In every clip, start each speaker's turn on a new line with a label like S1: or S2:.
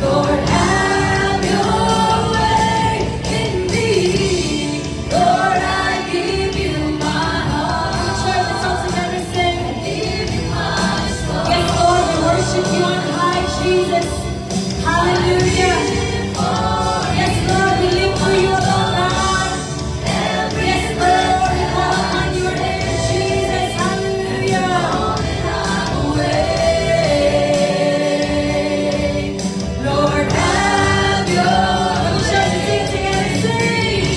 S1: Lord, have your way in me. Lord, I give you my heart. Church, let's all together sing. I give you my soul. Yes, Lord, we worship you on high, Jesus. Hallelujah. Yes, Lord, we live for you alone, God. Yes, Lord, we call upon your name, Jesus. Hallelujah. Lord, have your way. Church, sing together, sing.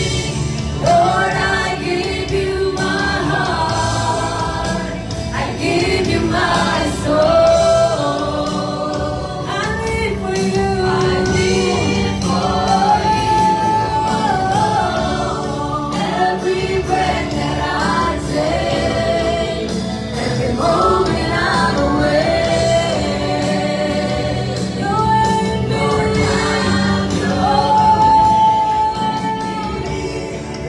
S1: Lord, I give you my heart. I give you my soul. I live for you. I live for you. Every breath that I take, every moment I'm awake. Lord, have your way.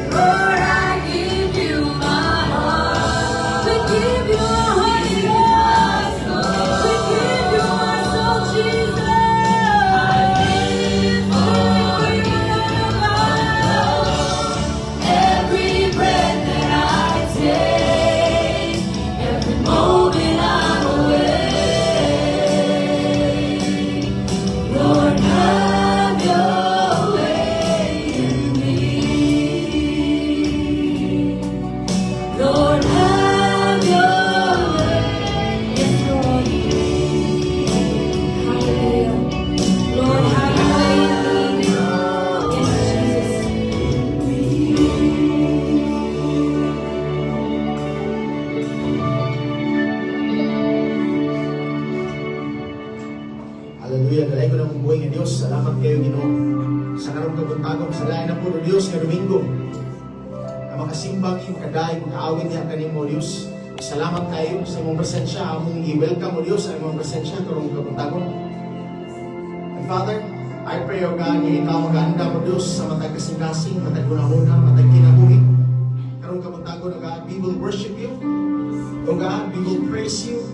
S1: Lord, I give you my heart. We give you our hearts, Lord. We give you our soul, Jesus. I live for you, Lord. Every breath that I take, every moment I'm awake. Lord, have your way in me. Lord, have your way. Yes, Lord. Hallelujah. Lord, have your way in me. Yes,
S2: Hallelujah. Dalay ko ng buhay ng Diyos. Salamat kayo, Ginoo. Sa karong kabuntagong sa lain na po ng Diyos nga Domingo. Na makasimbang yung kaday, kaawin niya kanimo, Diyos. Salamat kayo sa imong presensya. Among i-welcome mo, Diyos, sa imong presensya karong kabuntagong. And Father, I pray, O God, nga ikaw maganda mo, Diyos, sa matag kasing-kasing, matag hunahuna, matag kinabuhi. Karong kabuntagong, O God, we will worship you. O God, we will praise you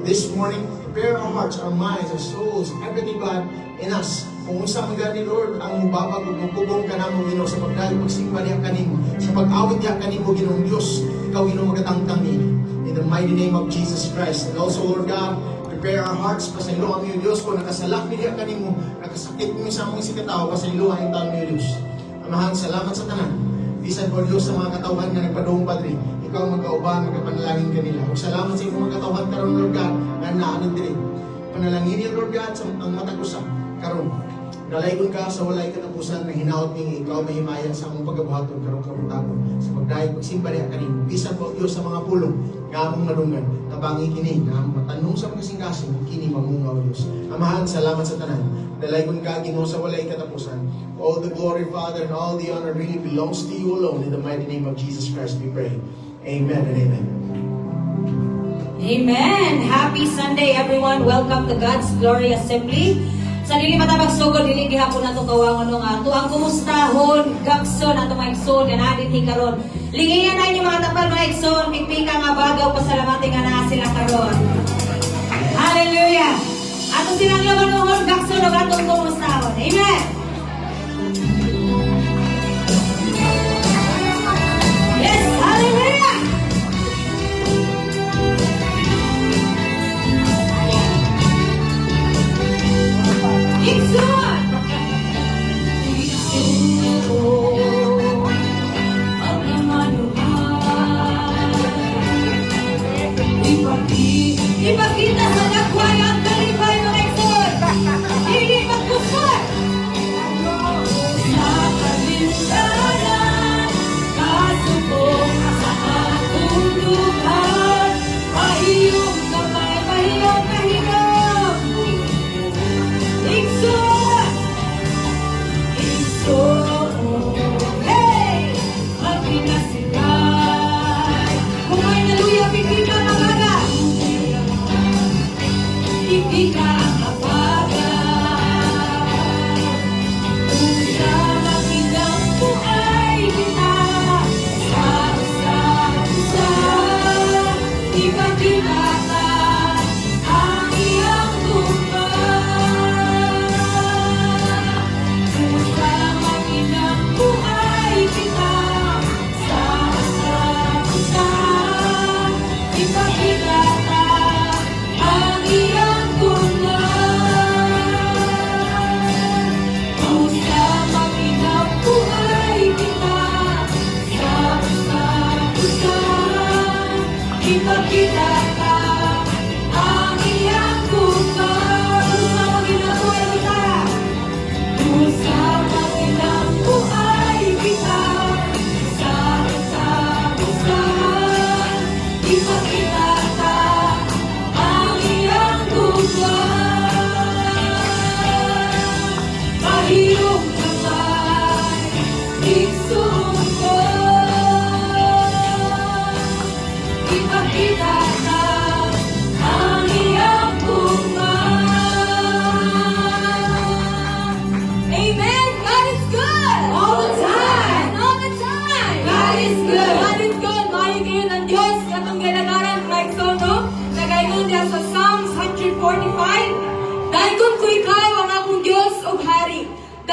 S2: this morning. Prepare our hearts, our minds, our souls, everything, God, in us. Kung unsa man gani, Lord, ang mubabag ug mupugong ka namo, Ginoo, sa pagdali pagsimba niya kanimo, sa pag-awit niya kanimo, Ginoong Diyos, ikaw, Ginoo, magatangtang nini. In the mighty name of Jesus Christ. And also, Lord God, prepare our hearts, pasaylohan mo yung Diyos, kung nakasalak niya kanimo, nakasakit mo sa mga sikataw, pasaylohan yung taon mo yung Diyos. Amahan, salamat sa tanan. Bisan po, Diyos, sa mga katawan na nagpadoong Padre, ikaw magkauban, magkapanalangin kanila. Huwag salamat sa inyong mga katawan karon, Lord God, na naanod din. Panalangin niya, Lord God, sa ang matagusan karon. Dalaygon ka sa walay katapusan na hinaot ning ikaw mahimayan sa among pagkabuhaton karong kabuntagong. Sa pagdayeg pagsimba niya kanimo. Bisan po, Diyos, sa mga pulong nga among nadunggan, tabangi kini nga matanong sa kasing-kasing kini mamungaw, Diyos. Amahan, salamat sa tanan. Dalaygon ka, Ginoo, sa walay katapusan. All the glory, Father, and all the honor really belongs to you alone. In the mighty name of Jesus Christ we pray. Amen and amen.
S1: Amen. Happy Sunday, everyone. Welcome to God's Glory Assembly. Sa dili matabag sugod dili gihapon nato kawangon nga tuang kumustahon gakson ato mga igsoon nga nadit ni karon. Lingiyan na inyo mga tapal mga igsoon, pigpika nga bagaw pasalamati nga naa sila karon. Hallelujah. Ato silang lawan gakson ug atong kumustahon. Amen. Yes, hallelujah. Igsoon! Igsoon ang Emmanuel. Ipakita sa dakway ang kalipay mga igsoon. Hindi magkusot. Sa kalindanan, kasubok sa atong lugar. Mahiyong kamay, mahiyong kahinom. Igsoon!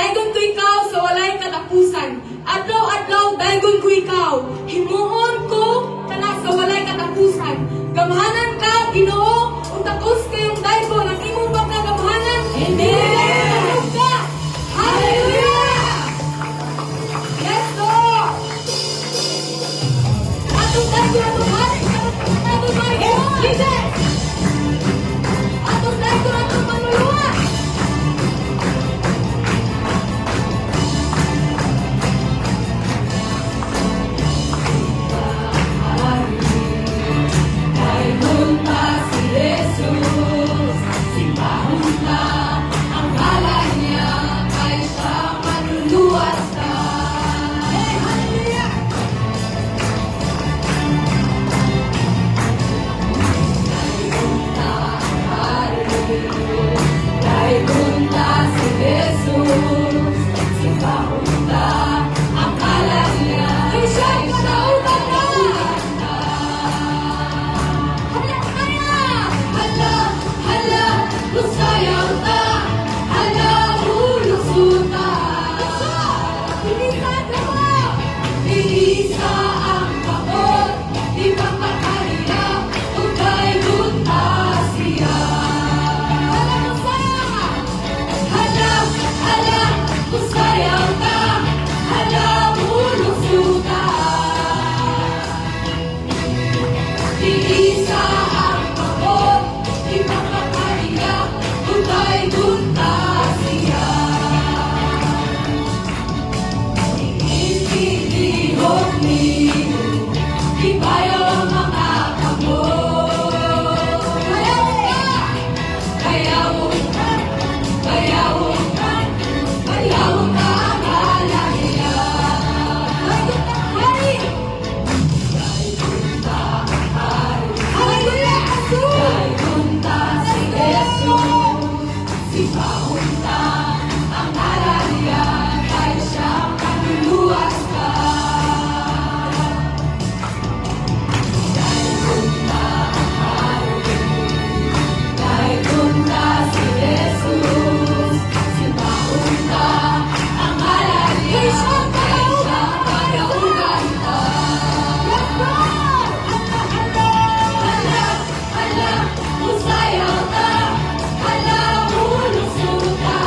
S1: Daygon ko ikaw sa walay katapusan. Adlaw-adlaw daygon ko ikaw. Himuon ko kana sa walay katapusan. Gamhanan ka, Ginoo, ug takos kayong daygon ang imong pagkagamhanan. Amen. Hallelujah! Yes, Lord! Atong daygon, atong hari, atong daygon, Jesus! Atong daygon, atong manluluwas! Daygon pa si Jesus, simbahon ka, ang ngalan niya ay siya manluluwas ka. Hey, hallelujah! Daygon pa si Jesus, simbahon ka, ang ngalan niya ay siya manluluwas ka. Hala, hala, lusayaw ta. Hala, ulusuta. Bilisan mo! Bilisa ang pagod, di magpakahila, kung daygon ta siya. Hala, lusaya! Hala, hala, lusayaw ta. Hala, ulusuta. Iisa ang pagod, di magpapahila, kung daygon ta siya. Inilihok niyo, di bayo mga pagod. Bayawon ka, bayawon ka, bayawon ka ang halahiya. Daygon ta hari! Hallelujah! Daygon ta si Jesus, simbahon ta, ang ngalan niya ay siyang manluluwas ka. Daygon ta si Jesus, simbahon ta, ang ngalan niya ay siyang kalaugan ka. Yes, Lord! Hala, hala, lusayaw ta. Hala, ulusuta.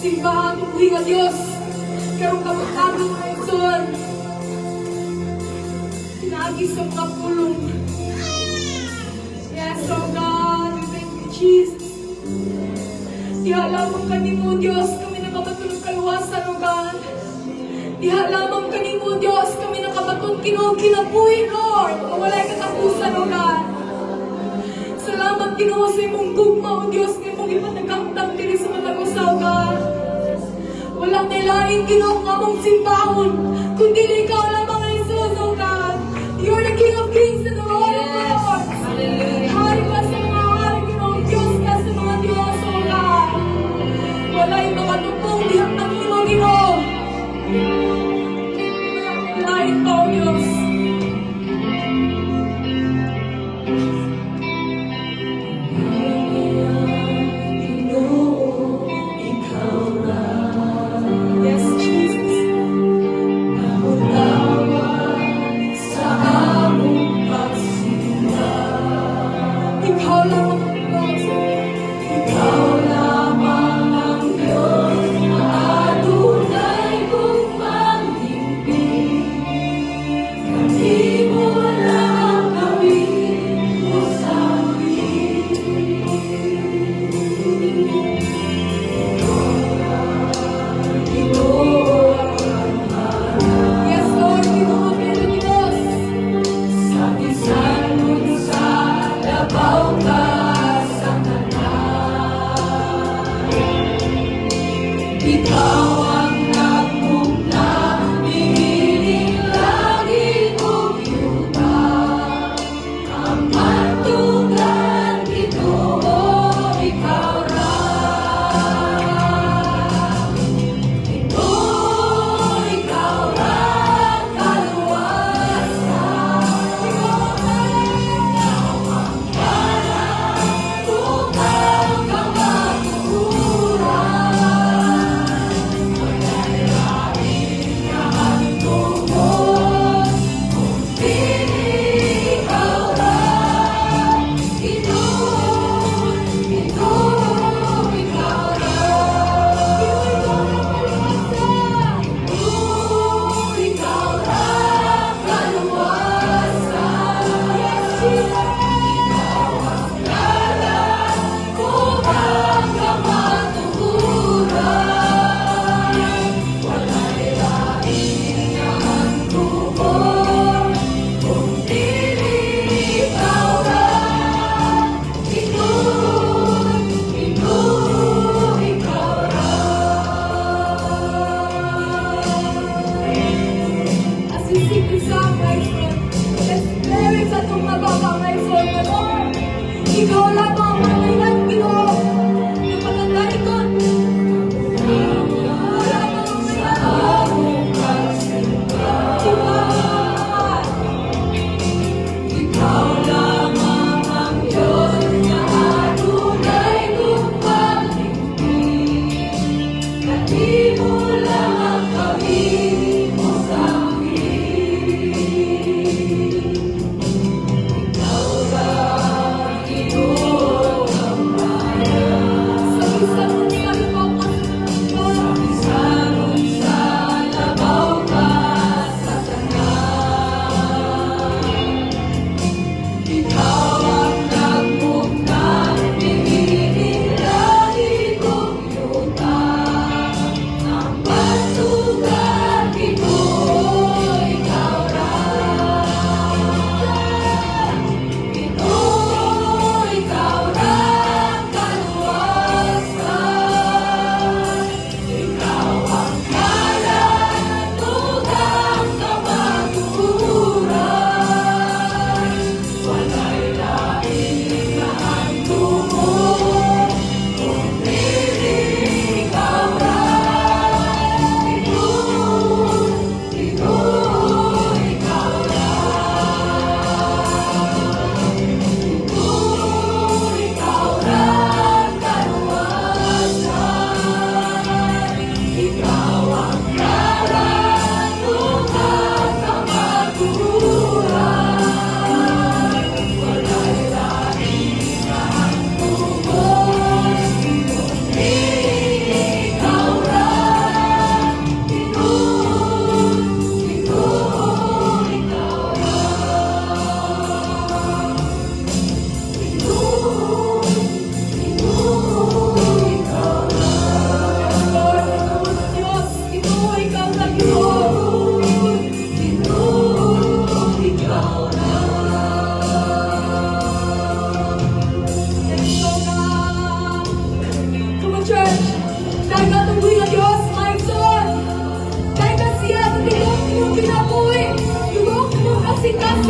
S1: simbahan ng buhay nga Diyos. Karong kapatado ng Luzon. Pinagi sa mga pulong. Yes, oh God, we thank you, Jesus. Diha lamang kanimo, Diyos, kami nakabatulong kaluwasan, oh God. Diha lamang kanimo, Diyos, kami nakabatulong kinabuhi, Lord. Walay katapusan, oh God. Salamat, Ginoo, sa imong gugma, oh Diyos, nga imong ipanagamtang diri sa Matagusa, oh God. Walang nilaing, Ginoo, nga mong simbahon, kundi ikaw lamang, Jesus, oh God. You're the King of Kings and the Lord of Lords. Hari ka sa mga hari, Ginoo, Diyos ka sa mga Diyos, oh God. Walay makatupong dihang ng imo, Ginoo. Lain pa, oh Diyos. Yes, Jesus. Ikaw lamang ang Diyos. Ikaw lamang ang Diyos.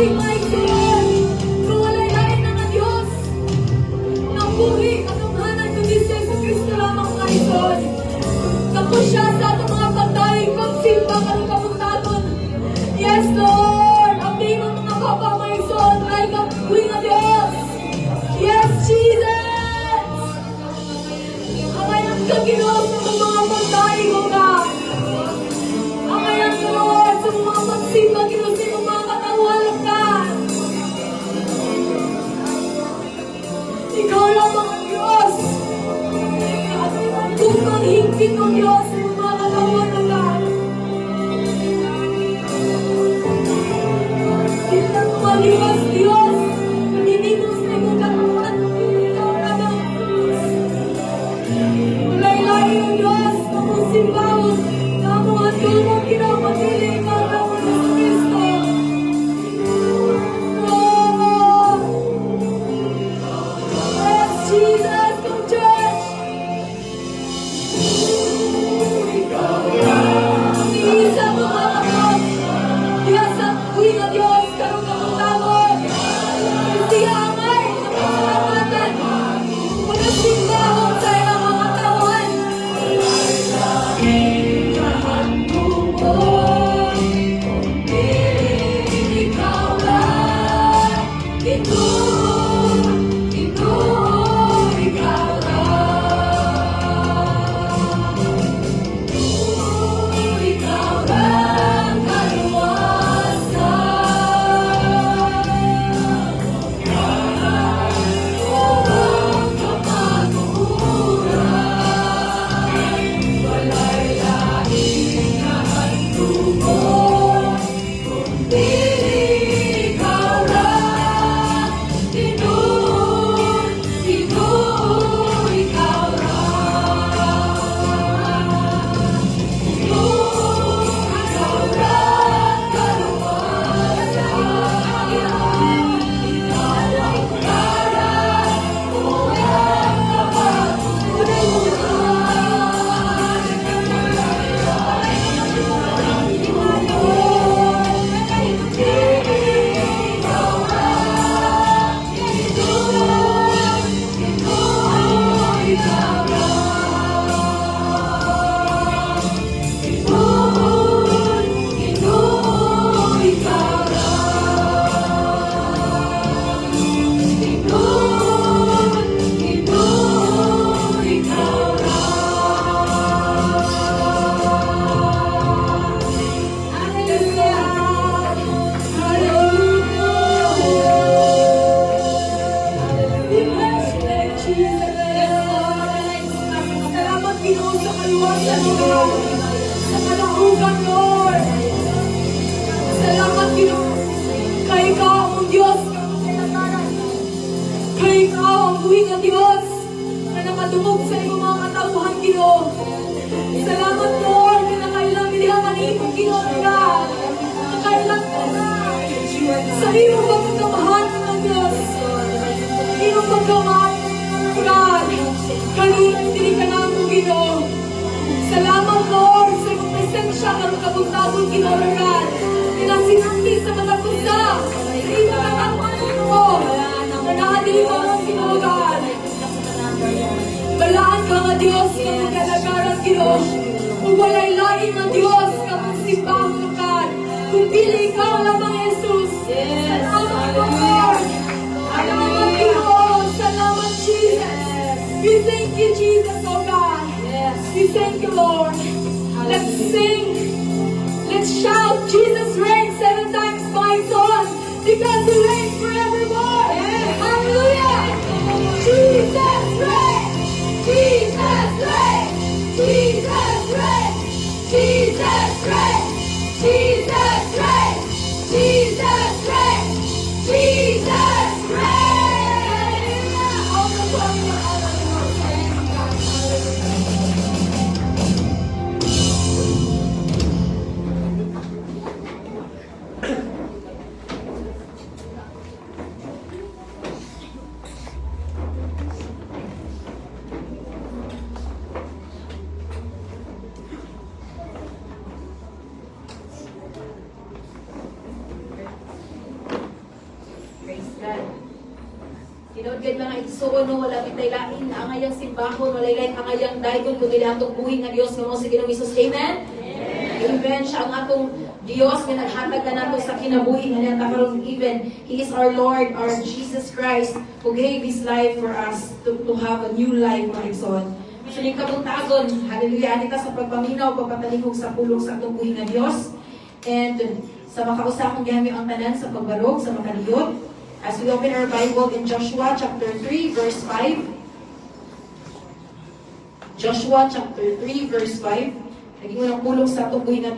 S1: si Michael. Kawalay-lain na nga Diyos. Ang buhi, katunghanan kundi si Yesu Cristo lamang ngayon. Naku siya sa atong mga pagdaing pagsimba karong kabutaton. Yes, Lord! Ang mga baba maison, ay kabuhi nga Diyos. Yes, Jesus! Ang ngayon ka Ginoo sa mga pagdaing mo ka. Ang ngayon ka Lord sa mga pagsimba Ginoo sa mga katawhan ka. Ikaw lamang ang Diyos. Tunang higpit ng Diyos sa mga katawan ng lahat. Kita maliwas Diyos, paninigos na iyong katawan, ikaw lamang ang Diyos. Walay-lain ang Diyos, mamusimbawon, na mga tulong kinapatili, ikaw lamang ang Kristo. Oh! Yes, Jesus, come church! Isa mo mga kapag, Diyos ang buhay na Diyos, karong kamuntamon. Siya ang ay, napasalamatan. Pagkasimbahon sa iyong mga katawan. Ikaw lang, ito, ikaw ikaw lang kaluwasan. Walang kapag-uuran, walay lain na handungon, kundi ikaw lang. Ginoo, ikaw lang. Salamat Ginoo sa kaluwasan mo, sa kalaugan, Lord. Salamat Ginoo, kay ikaw ang Diyos, kay ikaw ang buhay ng Diyos, na nakadumog sa iyong mga katauhan, Ginoo. Salamat Lord, na nakailang bilihan itong Ginoo ka, nakailang ka na, sa iyong pagkamahan ng Diyos, iyong pagkamahan, God, dili ka na mo, Ginoo. Salamat, Lord, sa iyong presensya ng kabuntabon, Ginoo, God. Pinasinanti sa mga kusa, sa iyong katapan, Ginoo, na nakadili ko ang Ginoo, God. Balaan ka nga, Diyos, na magkalagaran, Ginoo. Kung walay lain ng Diyos, kapag simbang, God. Kung dili ikaw lamang, Jesus. Salamat, Lord. Salamat, Ginoo. Salamat, Jesus. We thank you, Jesus, oh God. We thank you, Lord. Let's sing. Let's shout. Jesus reigns 7 times my son, because he reigns forevermore. Hallelujah. Jesus reigns. Jesus reigns. Jesus reigns. Jesus reigns. Jesus reigns. Jesus reigns. Jesus reigns. All the glory and all the glory. igsuon no wala bitay lain na angayang simbahon walay lain angayang daygon kundi atong buhi nga Dios nga mao si Ginoong Hesus. Amen. Amen. Siya ang atong Dios nga naghatag ka nato sa kinabuhi nga niya karon even He is our Lord, our Jesus Christ who gave His life for us to have a new life mga igsoon. So yung kabuntagon, hallelujah, anita sa pagpaminaw, pagpatalingog sa pulong sa atong buhi nga Dios. And sa makausakong gamit ang tanan sa pagbarog, sa makaliyot. As we open our Bible in Joshua chapter 3 verse 5. Joshua chapter 3 verse 5. Naging unang pulong sa atong buhi nga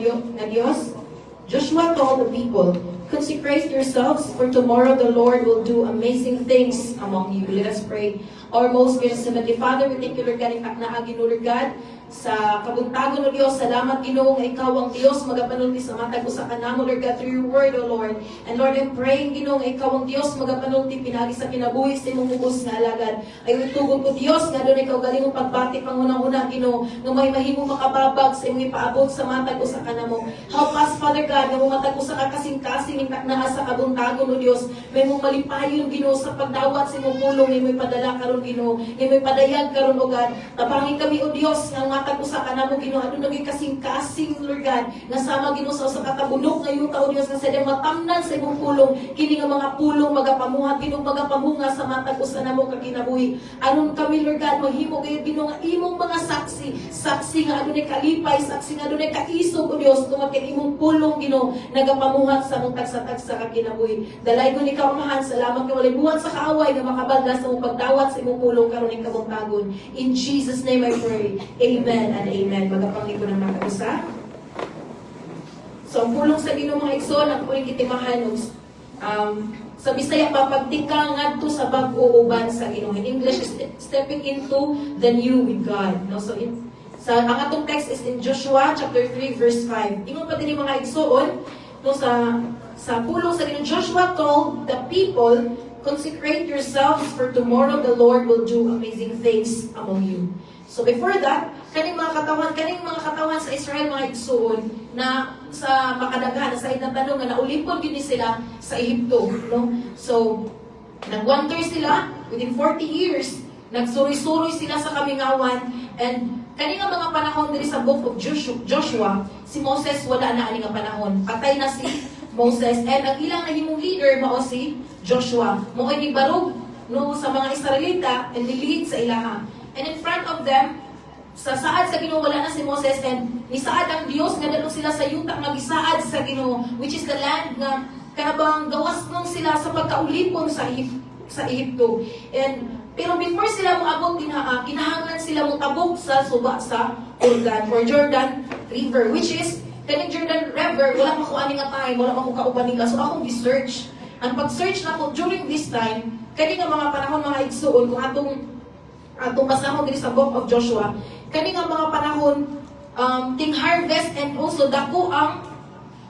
S1: Dios. Joshua told the people, consecrate yourselves, for tomorrow the Lord will do amazing things among you. Let us pray. Our most gracious Heavenly Father, we thank you, Lord God, ikaknaagin, Lord God, sa kabuntagon o Diyos. Salamat, Ginoo, nga ikaw ang Diyos, magapanulti sa matag usa ka namo, Lord God, through your word, O Lord. And Lord, I'm praying, Ginoo, nga ikaw ang Diyos, magapanulti, pinagi sa kinabuhi, sa imong ubos nga alagad. Ay itugon ko, Diyos, nga doon ikaw galing mong pagbati, pangunang-una, Ginoo, nga may mahimong makababag sa imong ipaabot sa matag usa ka namo. Help us, Father God, nga matag usa ka kasing-kasing, intaknaa sa kabuntagon, O Diyos. May mong malipayon, Ginoo, sa pagdawat sa imong pulong, may padala karon, Ginoo, may padayag karon, O God. Tapangin kami, O Diyos, nga matag usa ka namo, Ginoo, ano naging kasing-kasing, Lord God, nga sama, Ginoo, sa katabunok ngayon tao, Diyos, nga sa matamnan sa imong pulong, kini nga mga pulong magapamuhat, Ginoo, magapamunga sa matag usa namo kakinabuhi. Anon kami, Lord God, mahimo gayud, Ginoo, nga imong mga saksi nga adunay kalipay, saksi nga adunay kaisog, O Diyos, tungod kay imong pulong, Ginoo, nagapamuhat sa mong tagsa-tagsa kakinabuhi. Dalay ko ni Kaumahan, salamat nga walay buhat sa kaaway nga makabadlas sa mong pagdawat sa imong pulong karon ning kabuntagon. In Jesus' name I pray. Amen and amen. Magapangin ko ng mga isa. So, ang pulong sa Ginoo mga igsoon, ang puling kitimahan sa Bisaya papagtika ngadto sa bag-o uban sa Ginoo. In English is stepping into the new with God. No? So, ang atong text is in Joshua chapter 3 verse 5. Ingon pa din mga igsoon, no, sa pulong sa Ginoo, Joshua told the people, consecrate yourselves, for tomorrow the Lord will do amazing things among you. So before that, kaning mga katawan sa Israel, mga igsoon, na sa makadaghan, sa ilang tanong, na naulipon din sila sa Ehipto. No? So, nag-wander sila, within 40 years, nagsuri-suri sila sa kamingawan, and kaning mga panahon diri sa book of Joshua, si Moses wala na ani nga panahon. Patay na si Moses, and ang ilang nahimong leader mao si Joshua. Mo kay barog no sa mga Israelita and nilihid sa ilaha. And in front of them, sa saad sa Ginoo wala na si Moses, and nisaad ang Dios nga dalo sila sa yuta nga gisaad sa Ginoo, which is the land nga kanabang gawas mong sila sa pagkaulipon sa Ehipto. And pero before sila moabot kinahanglan sila motabok sa suba sa Jordan River, which is kaning Jordan River wala pa ko ani nga time, wala pa ko kauban nila, so akong gi-search. Ang pag-search na ko during this time, kani nga mga panahon mga igsuon kung atong basahon diri sa book of Joshua, kani nga mga panahon ting harvest, and also dako ang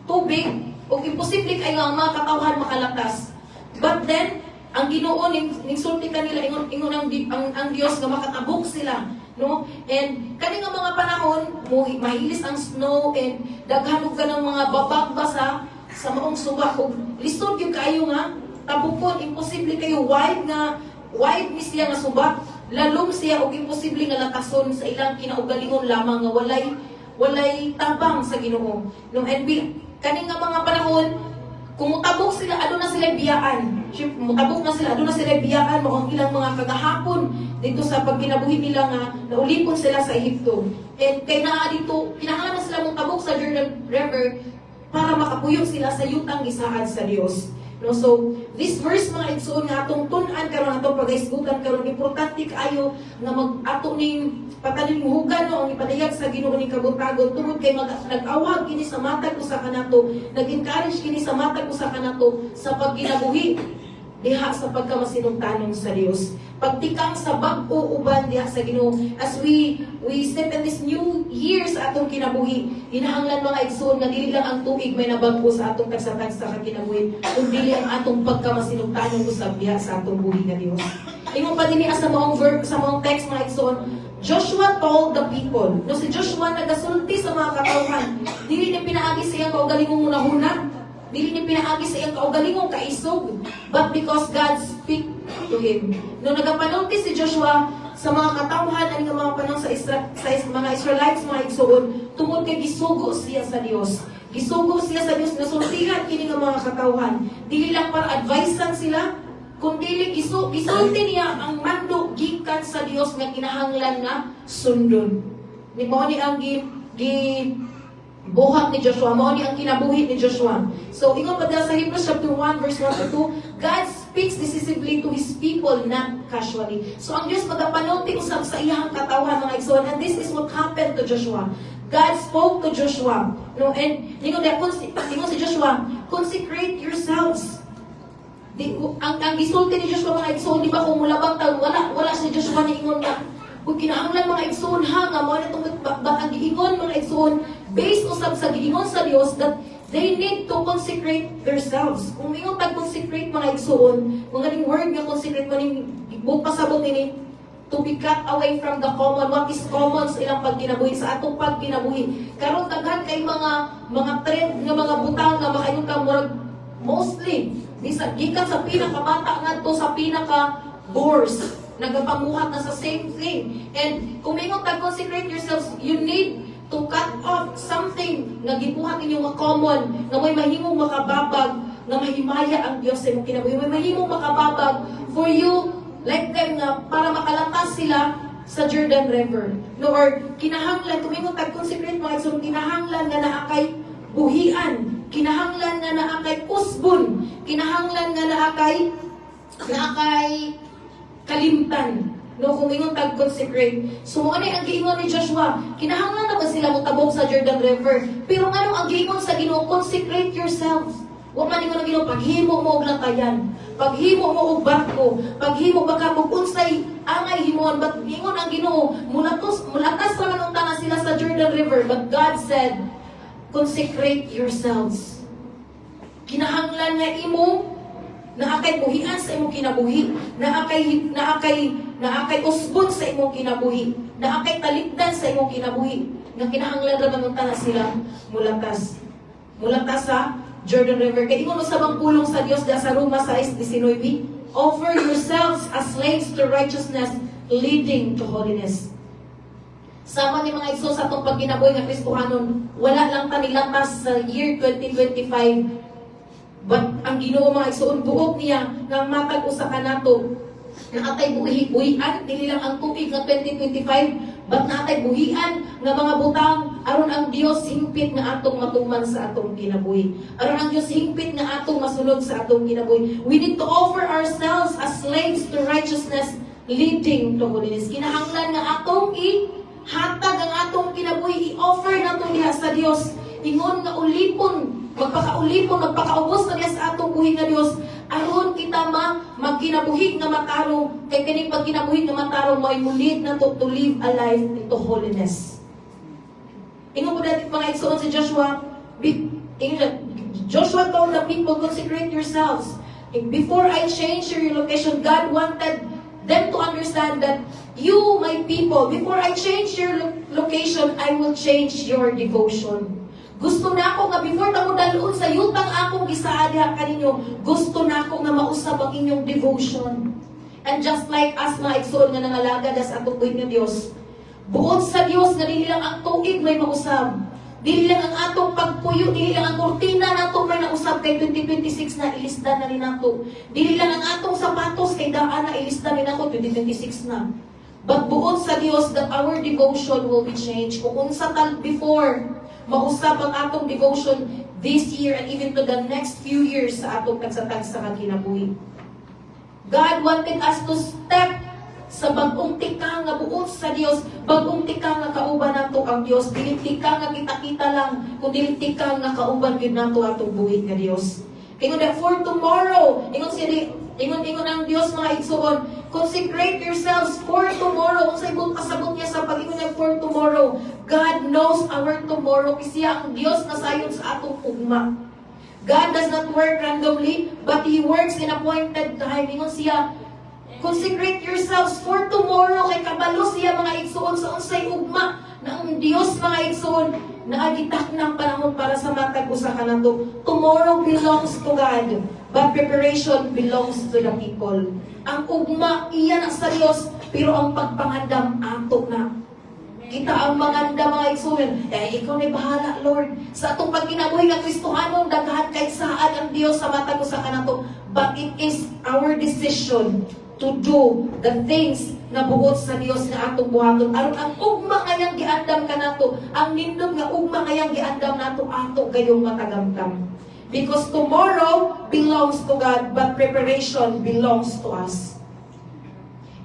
S1: tubig ug imposible kay nga ang mga katawhan makalatas. But then ang Ginoo ning sulti kanila ingon ang Dios nga makatabok sila, no? And kani nga mga panahon mahilis ang snow, and daghan og kanang mga babag basa sa maong suba, ug lisod gyud kaayo nga tabukon, imposible kayo wide ni siya nga suba, lalong siya og imposible nga lakason sa ilang kinaugalingon lamang nga walay tabang sa Ginoo. No, and kani nga mga panahon kung mutabok sila, aduna sila biyaan. Mutabok na sila, aduna sila biyaan mo ang ilang mga kagahapon dito sa pagkinabuhi nila nga naulipon sila sa Ehipto. And kay naa dito, kinahanglan na sila mutabok sa Jordan River para makapuyok sila sa yutang gisaad sa Dios. No, so this verse mga igsoon nga atong tun-an karon, atong pagaisgutan karon, importante kaayo nga ato ning patalinhugan no ang ipadayag sa Ginoo ning kabuntagon, tungod kay nag-awag kini sa matag usa kanato, nag-encourage kini sa matag usa kanato sa pagkinabuhi diha sa pagkamasinungtanon sa Dios. Pagtikang sa bag-o uban diha sa Ginoo, as we step in this new year sa atong kinabuhi, hinahanglan mga igsoon nga dili lang ang tuig may nabag-o sa atong tagsa-tagsa sa kinabuhi, kundi ang atong pagkamasinungtanon usab diha sa atong buhi nga Dios. Ingon pa dinhi sa maong text mga igsoon, Joshua told the people. No, si Joshua nagasulti sa mga katawhan. Dili ni pinaagi siya kaugalingong munahuna.
S3: dili ni pinaagi sa iyang kaugalingong kaisog, but because God speak to him. Nung nagapanulti si Joshua sa mga katawhan ani nga mga panahon sa mga Israelites, mga igsoon, tungod kay gisugo siya sa Dios. Gisugo siya sa Dios, nasultihan kini nga mga katawhan. Dili lang para advisean sila, kundi gisulti niya ang mando gikan sa Dios nga kinahanglan nga sundon. Ni mo ni ang buhat ni Joshua, mao ni ang kinabuhi ni Joshua. So, ingon pa sa Hebrews chapter 1, verse 1 to 2, God speaks decisively to His people, not casually. So, ang Diyos magapanulti usab sa iyang katawhan, mga igsoon, and this is what happened to Joshua. God spoke to Joshua, no, and ingon si Joshua, consecrate yourselves. Ang gisulti ni Joshua, mga igsoon, di ba kung mulabang taon, wala si Joshua ni ingon na, kung kinahanglan mga igsoon ha, nga mo na itong ang giingon mga igsoon, based usab sa giingon sa Dios that they need to consecrate themselves. Kung ingon pag-consecrate mga igsoon, kung ganing word nga consecrate mo ning buong pasabot ini, to be cut away from the common, what is common sa ilang pagkinabuhi, sa atong pagkinabuhi. Karon daghan kay mga trend nga mga butang nga makaingon ka murag mostly gikan sa pinakabata ngadto sa pinaka-boors, nagapamuhat na sa same thing. And kung may consecrate yourselves, you need to cut off something na gibuhat ninyong common, na may mahimong makababag, na mahimaya ang Diyos sa imong kinabuhi. May mahimong makababag for you, like them, na para makalatas sila sa Jordan River. No, or kinahanglan, kung may consecrate mga igsoon, kinahanglan nga naakay buhian, kinahanglan nga naakay usbon, kinahanglan nga naakay kalimtan, no, kung ingon tag-consecrate. So, ano ang giingon ni Joshua? Kinahanglan naman sila mutabog sa Jordan River. Pero ano ang giingon sa Ginoo? Consecrate yourselves. Huwag man ingon ang Ginoo, paghimo mo og latayan, paghimo mo og barko, paghimo baka mo unsay angay himon, but ingon ang Ginoo, mulatas naman unta na sila sa Jordan River, but God said, consecrate yourselves. Kinahanglan nga imo na akay buhian sa imong kinabuhi, na akay usbon sa imong kinabuhi, na akay talikdan sa imong kinabuhi, nga kinahanglan ra manunta na sila mulatas sa Jordan River. Kay ingon sa bang pulong sa Dios da sa Roma 6:19, offer yourselves as slaves to righteousness leading to holiness. Sama ni mga igsoon sa atong pagkinabuhi nga Kristohanon, wala lang ta nilatas sa year 2025. But ang Ginoo mga igsoon, buok niya nga matag usa ka nato na atay buhian, dili lang ang tubig nga 2025, but na atay buhian nga mga butang aron ang Dios hingpit nga atong matuman sa atong kinabuhi. Aron ang Dios hingpit nga atong masunod sa atong kinabuhi. We need to offer ourselves as slaves to righteousness leading to holiness. Kinahanglan nga atong ihatag ang atong kinabuhi, i-offer nato diha sa Dios. Ingon nga ulipon, magpakaubos na niya sa atong buhi nga Dios, aron kita magkinabuhi nga matarong, kay kining pagkinabuhi nga matarong may mulit na to live a life into holiness. Ingon po natin mga igsoon si Joshua, Joshua told the people, consecrate yourselves. Before I change your location, God wanted them to understand that you, my people, before I change your location, I will change your devotion. Gusto na ako nga before na mo dalun sa yutang akong gisaadiha kaninyo, gusto na ako nga mausab ang inyong devotion. And just like us mga igsoon nga nangalagad sa atong buhit nga Dios, buod sa Dios nga dili lang ang tuig may mausab, dili lang ang atong pagpuyo, dili lang ang kurtina nato may nausab kay 2026 na ilista na rin nato, dili lang ang atong sapatos kay daan na ilista rin nato 2026 na. But buod sa Dios that our devotion will be changed. Kung unsa tal before mausap ang atong devotion this year and even to the next few years sa atong tagsa-tagsa nga kinabuhi. God wanted us to step sa bagong tika nga buot sa Dios, bagong tika nga kauban nato ang Dios, dili tika nga kita-kita lang, kundi tika nga kauban gyud nato atong buhit nga Dios. Ingon that for tomorrow, ingon ang Dios mga igsoon, consecrate yourselves for tomorrow. Kung sa ibang kasabot niya sa pag-ingon niya for tomorrow, God knows our tomorrow. Kasi ang Diyos na sayon sa atong ugma. God does not work randomly, but He works in appointed time. Ingon siya, consecrate yourselves for tomorrow. Kay kabalo siya mga igsoon sa unsay ugma na ang Diyos mga igsoon naagitak ng panahon para sa matag usa ka nato. Tomorrow belongs to God, but preparation belongs to the people. Ang ugma iyan sa Dios, pero ang pagpangandam ato na. Kita ang manganda mga igsoon, ikaw na bahala, Lord. Sa atong pagkinabuhi nga Kristohanon, daghan kay saan ang Dios sa matag usa ka nato. But it is our decision to do the things na buot sa Dios nga atong buhaton. Aron ang ugma ngayang giandam ka nato, ang nindot nga ugma ngayang giandam nato ato gayong matagamtam. Because tomorrow belongs to God, but preparation belongs to us.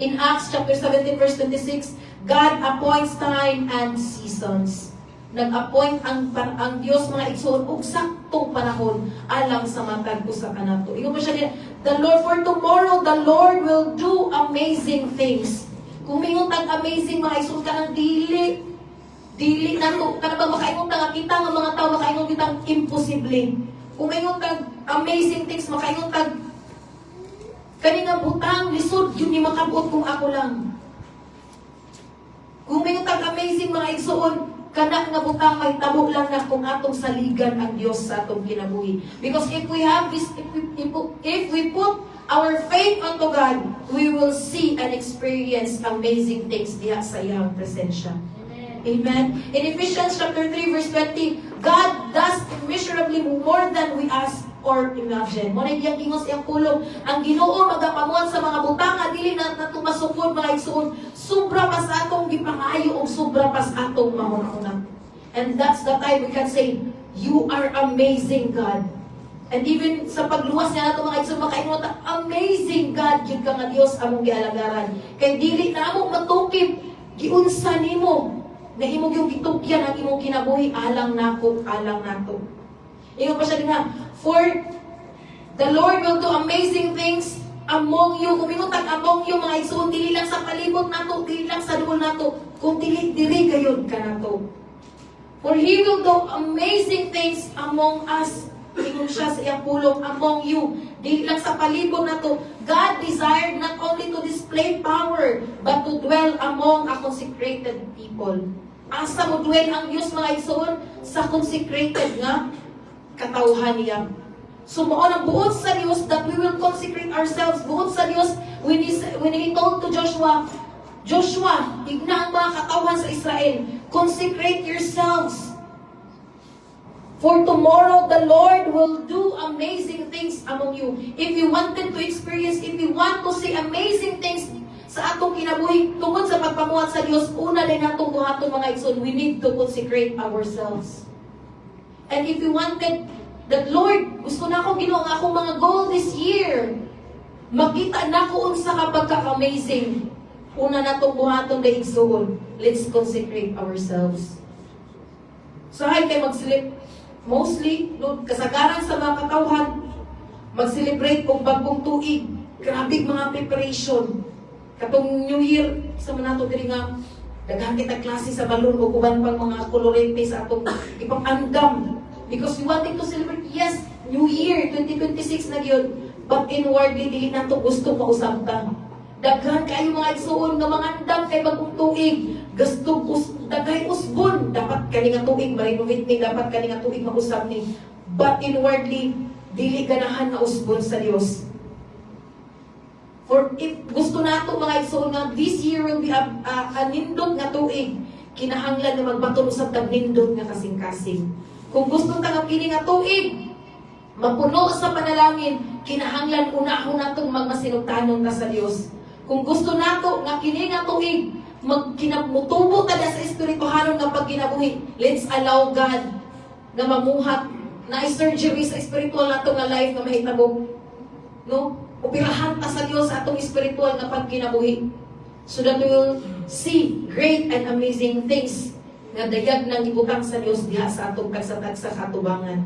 S3: In Acts chapter 17 verse 26, God appoints time and seasons. Nag-appoint ang Diyos mga igsoon og saktong panahon alang sa matag usa ka nato. Ingon pa siya, the Lord, for tomorrow the Lord will do amazing things. Kung mingon tag amazing mga igsoon ka ng dili nato kana ba makaingon tag kita nga mga tawo makaingon kitang imposible. Kung mingon tag amazing things makaingon tag kani nga butang lisod yun ni makabuot kung ako lang. Kung may tag amazing mga igsoon, kana nga butang may tabo lang na kung atong saligan ang Dios sa atong kinabuhi. Because if we have this, if we put our faith unto God, we will see and experience amazing things diha sa iyang presensya. Amen. In Ephesians chapter 3 verse 20, God does immeasurably more than we ask or imagine. Mo na iyang ingos iyang pulong. Ang Ginoo magapamuan sa mga butang nga dili na tumasukod mga igsoon. Sobra pa sa atong gipangayo o sobra pa sa atong mahunahuna. And that's the time we can say, you are amazing God. And even sa pagluwas niya nato mga igsoon makaingon ta, amazing God gyud ka nga Dios among gialagaran. Kay dili na amo matukib giunsa nimo na imong yung gitukyan ang imong kinabuhi alang nako, alang nato. Ingon pa siya din ha, for the Lord will do amazing things among you. Kung minutag among you mga igsoon, dili lang sa palibot nato, dili lang sa duol nato, kung dili gayud ka nato. For He will do amazing things among us. Ingon siya sa iyang pulong, among you. Dili lang sa palibot nato. God desired not only to display power, but to dwell among a consecrated people. Asa mo dwell ang Diyos mga igsoon? Sa consecrated nga katauhan niya. So mo ang buot sa Dios that we will consecrate ourselves. Buot sa Dios when he told to Joshua, igna ang mga katauhan sa Israel, consecrate yourselves. For tomorrow the Lord will do amazing things among you. If you wanted to experience, if you want to see amazing things sa atong kinabuhi tungod sa pagpamuhat sa Dios, una din natong buhaton mga igsoon, we need to consecrate ourselves. And if you wanted that, Lord, gusto na akong Ginoo nga akong mga goal this year, makita na ko unsa ka pagka-amazing, una natong buhaton na igsoon, let's consecrate ourselves. So hay kay mag-sleep mostly, Lord, kasagaran sa mga katawhan, mag-celebrate kung bagong tuig, grabe mga preparation. Katong New Year, sa manato diri nga, daghan kita klase sa balon o kuban pang mga kolorete sa atong ipapandam. Because we wanted to celebrate, yes, New Year, 2026 na yun. But inwardly, dili na to gusto mausap ta. Daghan kayo mga igsoon nga mga andam kay bagong tuig. Gusto daghay usbon. Dapat kani nga tuig, ma-renovate ni, dapat kani nga tuig mausap ni. But inwardly, dili ganahan na usbon sa Dios. For if gusto nato mga igsoon nga this year will be a nindot nga tuig, kinahanglan na magbaton usab tag nindot nga kasing-kasing. Kung gusto ta nga kini nga tuig mapuno sa panalangin, kinahanglan unahon natong magmasinugtanon ta sa Dios. Kung gusto nato nga kini nga tuig magkinamutubo ta sa espirituhanon nga pagkinabuhi, let's allow God nga mamuhat na surgery sa spiritual nato nga life nga mahitabo. No? Upirahan ta sa Dios sa atong espiritual nga pagkinabuhi, so that we will see great and amazing things nga dayag nang ibutang sa Dios diha sa atong tagsa-tagsa katubangan.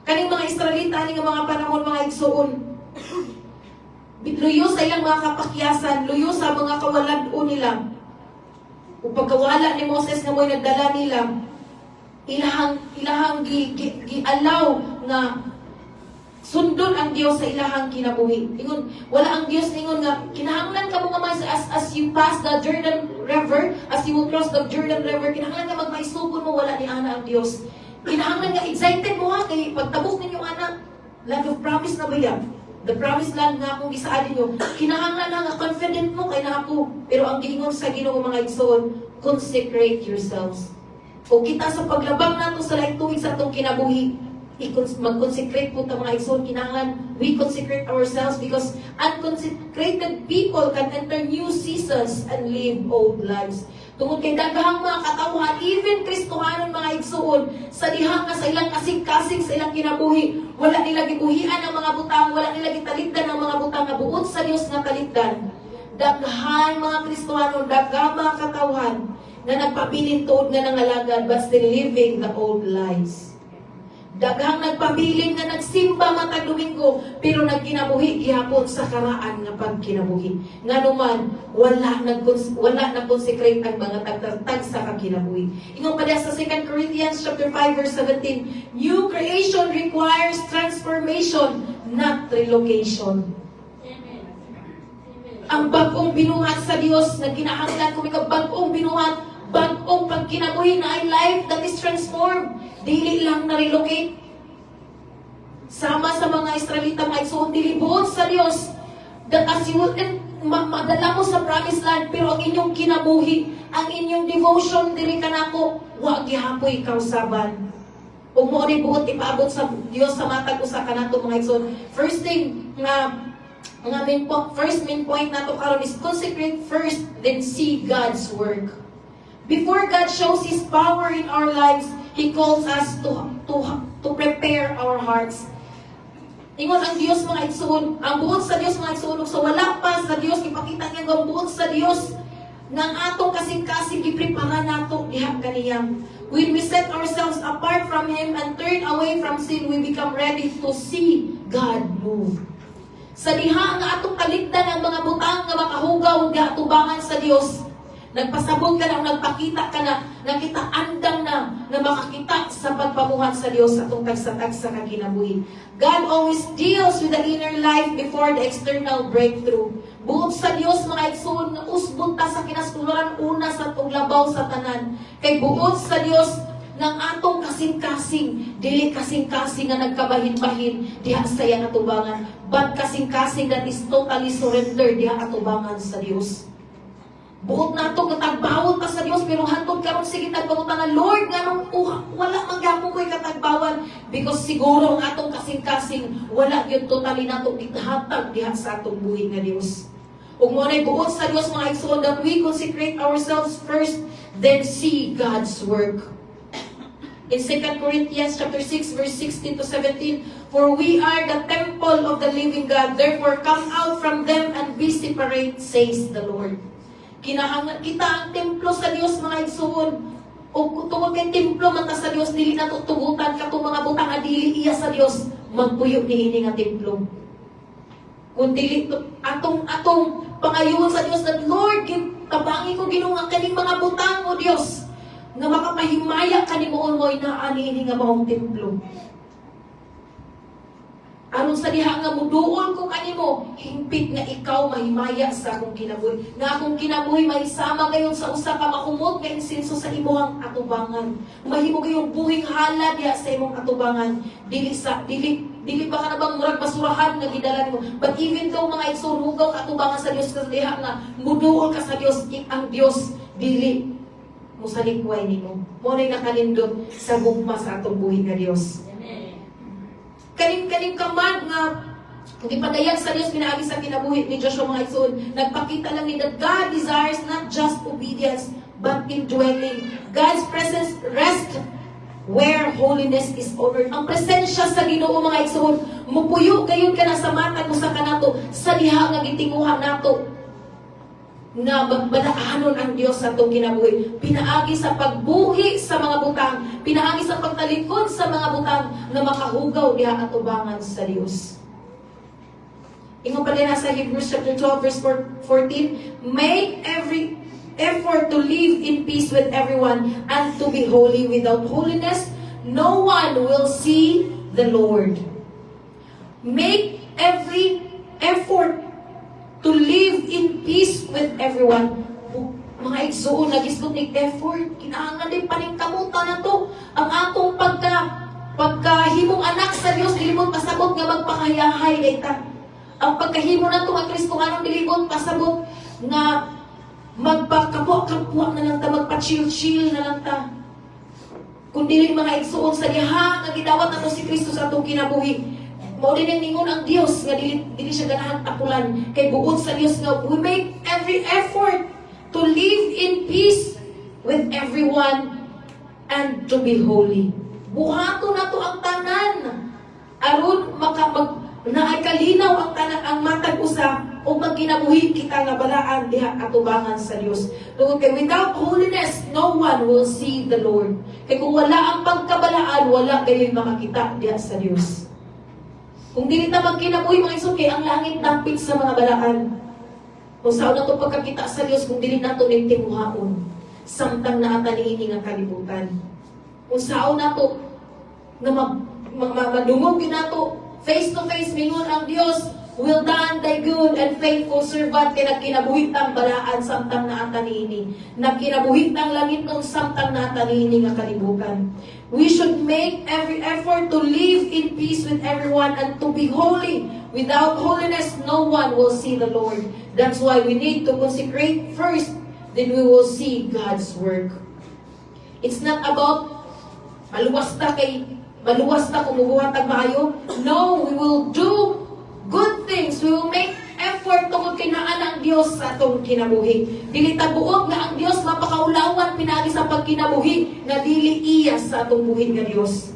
S3: Kaning mga Israelita ni nga mga panahon mga igsoon, luyo sa ilang mga kapakyasan, luyo sa mga kawalad-o nila. Ug pagkawala ni Moses nga mo'y nagdala nila, ilahang gi-allow nga sundon ang Dios sa ilahang kinabuhi. Ingon, wala ang Dios ningon nga kinahanglan ka mo nga as you pass the Jordan River, as you will cross the Jordan River, kinahanglan nga magmaisugod mo, wala ni ana ang Dios. Kinahanglan nga excited mo ha, kay pagtabok ninyo anak, land of promise na ba yan? The promised land nga akong gisaadin nyo, kinahanglan na nga confident mo kay na ako. Pero ang giingon sa Ginoo mga igsoon, consecrate yourselves. O kita sa paglabang nato sa laing tuig sa atong kinabuhi, mag-consecrate po ta mga igsoon, kinahanglan we consecrate ourselves because unconsecrated people can enter new seasons and live old lives. Tungod kay daghang mga katawhan, even Kristohanon mga igsoon, sa dihang nga sa ilang kasing-kasing sa ilang kinabuhi, wala nila gibuhian ang mga butang, wala nila gitalikdan ang mga butang nga buot sa Dios nga talikdan. Daghan mga Kristohanon, daghang mga katawhan na nagpabilin tuod nga nangalagad but still living the old lives. Daghang nagpabilin nga nagsimba matag Domingo pero nagkinabuhi gihapon sa karaan nga pagkinabuhi. Nganuman wala nag-consecrate ang mga tagtatag sa kagkinabuhi. Ingon pa diya sa 2 Corinthians chapter 5 verse 17, new creation requires transformation, not relocation. Ang bagong binuhat sa Dios na kinahanglan kung ikaw bagong binuhat, bagong pagkinabuhi na ay life that is transformed. Dili lang na-relocate. Sama sa mga Israelita, mga igsoon, dilibuot sa Dios. That as you will, madala mo sa promised land, pero ang inyong kinabuhi, ang inyong devotion, diri ka na ko, wag gihapoy kausaban. Ug mo ni buot ipaabot sa Dios sa matag usa ka nato mga igsoon. First thing first main point nato karon is consecrate first, then see God's work. Before God shows His power in our lives, He calls us to prepare our hearts. Ingon ang Dios mga igsoon, ang buot sa Dios mga igsoon, so wala pa sa Dios ipakita niya ang buot sa Dios nang atong kasing-kasing giprepara nato diha kaniyang. When we set ourselves apart from Him and turn away from sin, we become ready to see God move. Sa diha nga atong kaligdan ang mga butang nga makahugaw diha tubangan sa Dios. Nagpasabot ka na, nagpakita ka na, nakita andam na makakita sa pagpamuhat sa Diyos atong tagsa-tagsa ka kinabuhi. God always deals with the inner life before the external breakthrough. Buot sa Diyos mga igsoon, usbot ta sa kinasuluran una sa atong labaw sa tanan. Kay buot sa Diyos ng atong kasing-kasing, dili kasing-kasing nga nagkabahin-bahin diha sa iya atubangan, but kasing-kasing that is totally surrender diha atubangan sa Diyos. Buot na ito, katagbawon ta sa Diyos, pero hantod karon sige tagbawon ta nga, Lord, nga nung wala mangyapon ko'y katagbawan, because siguro ang atong kasing-kasing, wala yun totally na ito itahatag diha sa atong buhay nga Diyos. Ug mo na'y buot sa Diyos mga igsoon, that we consecrate ourselves first, then see God's work. In 2 Corinthians chapter 6, verse 16 to 17, for we are the temple of the living God, therefore come out from them and be separate, says the Lord. Kinahanglan kita ang templo sa Dios mga igsoon. O tungod kay templo man ta sa Dios, dili na tutugutan katong mga butang nga dili iya sa Dios, magpuyo niini nga templo. Kung dili atong pangayoon sa Dios that Lord, tabangi ko Ginoo nga kaning mga butang o Dios nga makapahimaya kanimuon mo naa niini nga maong templo. Aron sa diha nga muduol ko kanimo, hingpit nga ikaw mahimaya sa akong kinabuhi. Nga akong kinabuhi mahisama gayon sa usa ka makumot nga insenso sa imong atubangan. Mahimo gayong buhing hala diha sa imong atubangan. Dili ba ka na bang murag basurahan nga gidala nimo? But even though mga igsoon hugaw ka atubangan sa Dios sa diha nga muduol ka sa Dios, ang Dios dili mo sa likway nimo. Mo nay nakalindot sa gugma sa atong buhi nga Dios. Kaling kamad nga hindi padayag sa Diyos pinaagi sa kinabuhi ni Joshua mga igsoon. Nagpakita lang ni that God desires not just obedience but indwelling. God's presence rests where holiness is honored. Ang presensya sa Ginoo mga igsoon, mupuyo gayon ka na sa matag mo sa kanato sa diha nga gitinguhan nato na magbalaanon ang Diyos sa itong kinabuhi. Pinaagi sa pagbuhi sa mga butang, pinaagi sa pagtalikod sa mga butang na makahugaw diha atubangan sa Diyos. Ingon pa din sa Hebrews chapter 12 verse 14, make every effort to live in peace with everyone and to be holy. Without holiness, no one will see the Lord. Make every effort to live in peace with everyone. Mga igsuon, nagisgot ni effort. Kinahanglan din paningkamutan na to. Ang atong pagkahimong anak sa Dios, dilimot pasabot nga magpangayahay dayta. Ang pagkahimo na to ang Kristohanong dilimot pasabot nga magpakapwa-kapwa na lang ta, magpa-chill-chill na lang ta. Kung dili mga igsuon sa diha nga gidawat nato si Kristo sa atong kinabuhi. Mao din ang ningon ang Dios nga dili siya ganahan takulan kay buod sa Dios nga we make every effort to live in peace with everyone and to be holy. Buhato na to ang tanan aron naay kalinaw ang tanan ang matag usa o magkinabuhi kita nga balaan diha atubangan sa Dios. Tungod kay without holiness no one will see the Lord. Kay kung wala ang pagkabalaan wala kayo'y makakita diha sa Dios. Kung dili ta magkinabuhi mga igsoon kay ang langit dampit sa mga balaan. Kung saan na ito pagkakita sa Diyos, kung dili na ito nagtimuhaon, samtang naataniini nga kalibutan. Kung saan na ito, na madungog yun na ito, face to face, mingon ang Diyos, well done, thy good and faithful servant, kaya nagkinabuhit ang balaan, samtang naataniini. Nagkinabuhit ang langit ng samtang naataniini nga kalibutan. We should make every effort to live in peace with everyone and to be holy. Without holiness, no one will see the Lord. That's why we need to consecrate first, then we will see God's work. It's not about maluwas ta kumubuhat ang maayo. No, we will do good things. We will make effort tungod kay naa ang Dios sa atong kinabuhi. Dili ta buot nga ang Dios mapakaulawan pinaagi sa pagkinabuhi nga dili iya sa atong buhi nga Dios.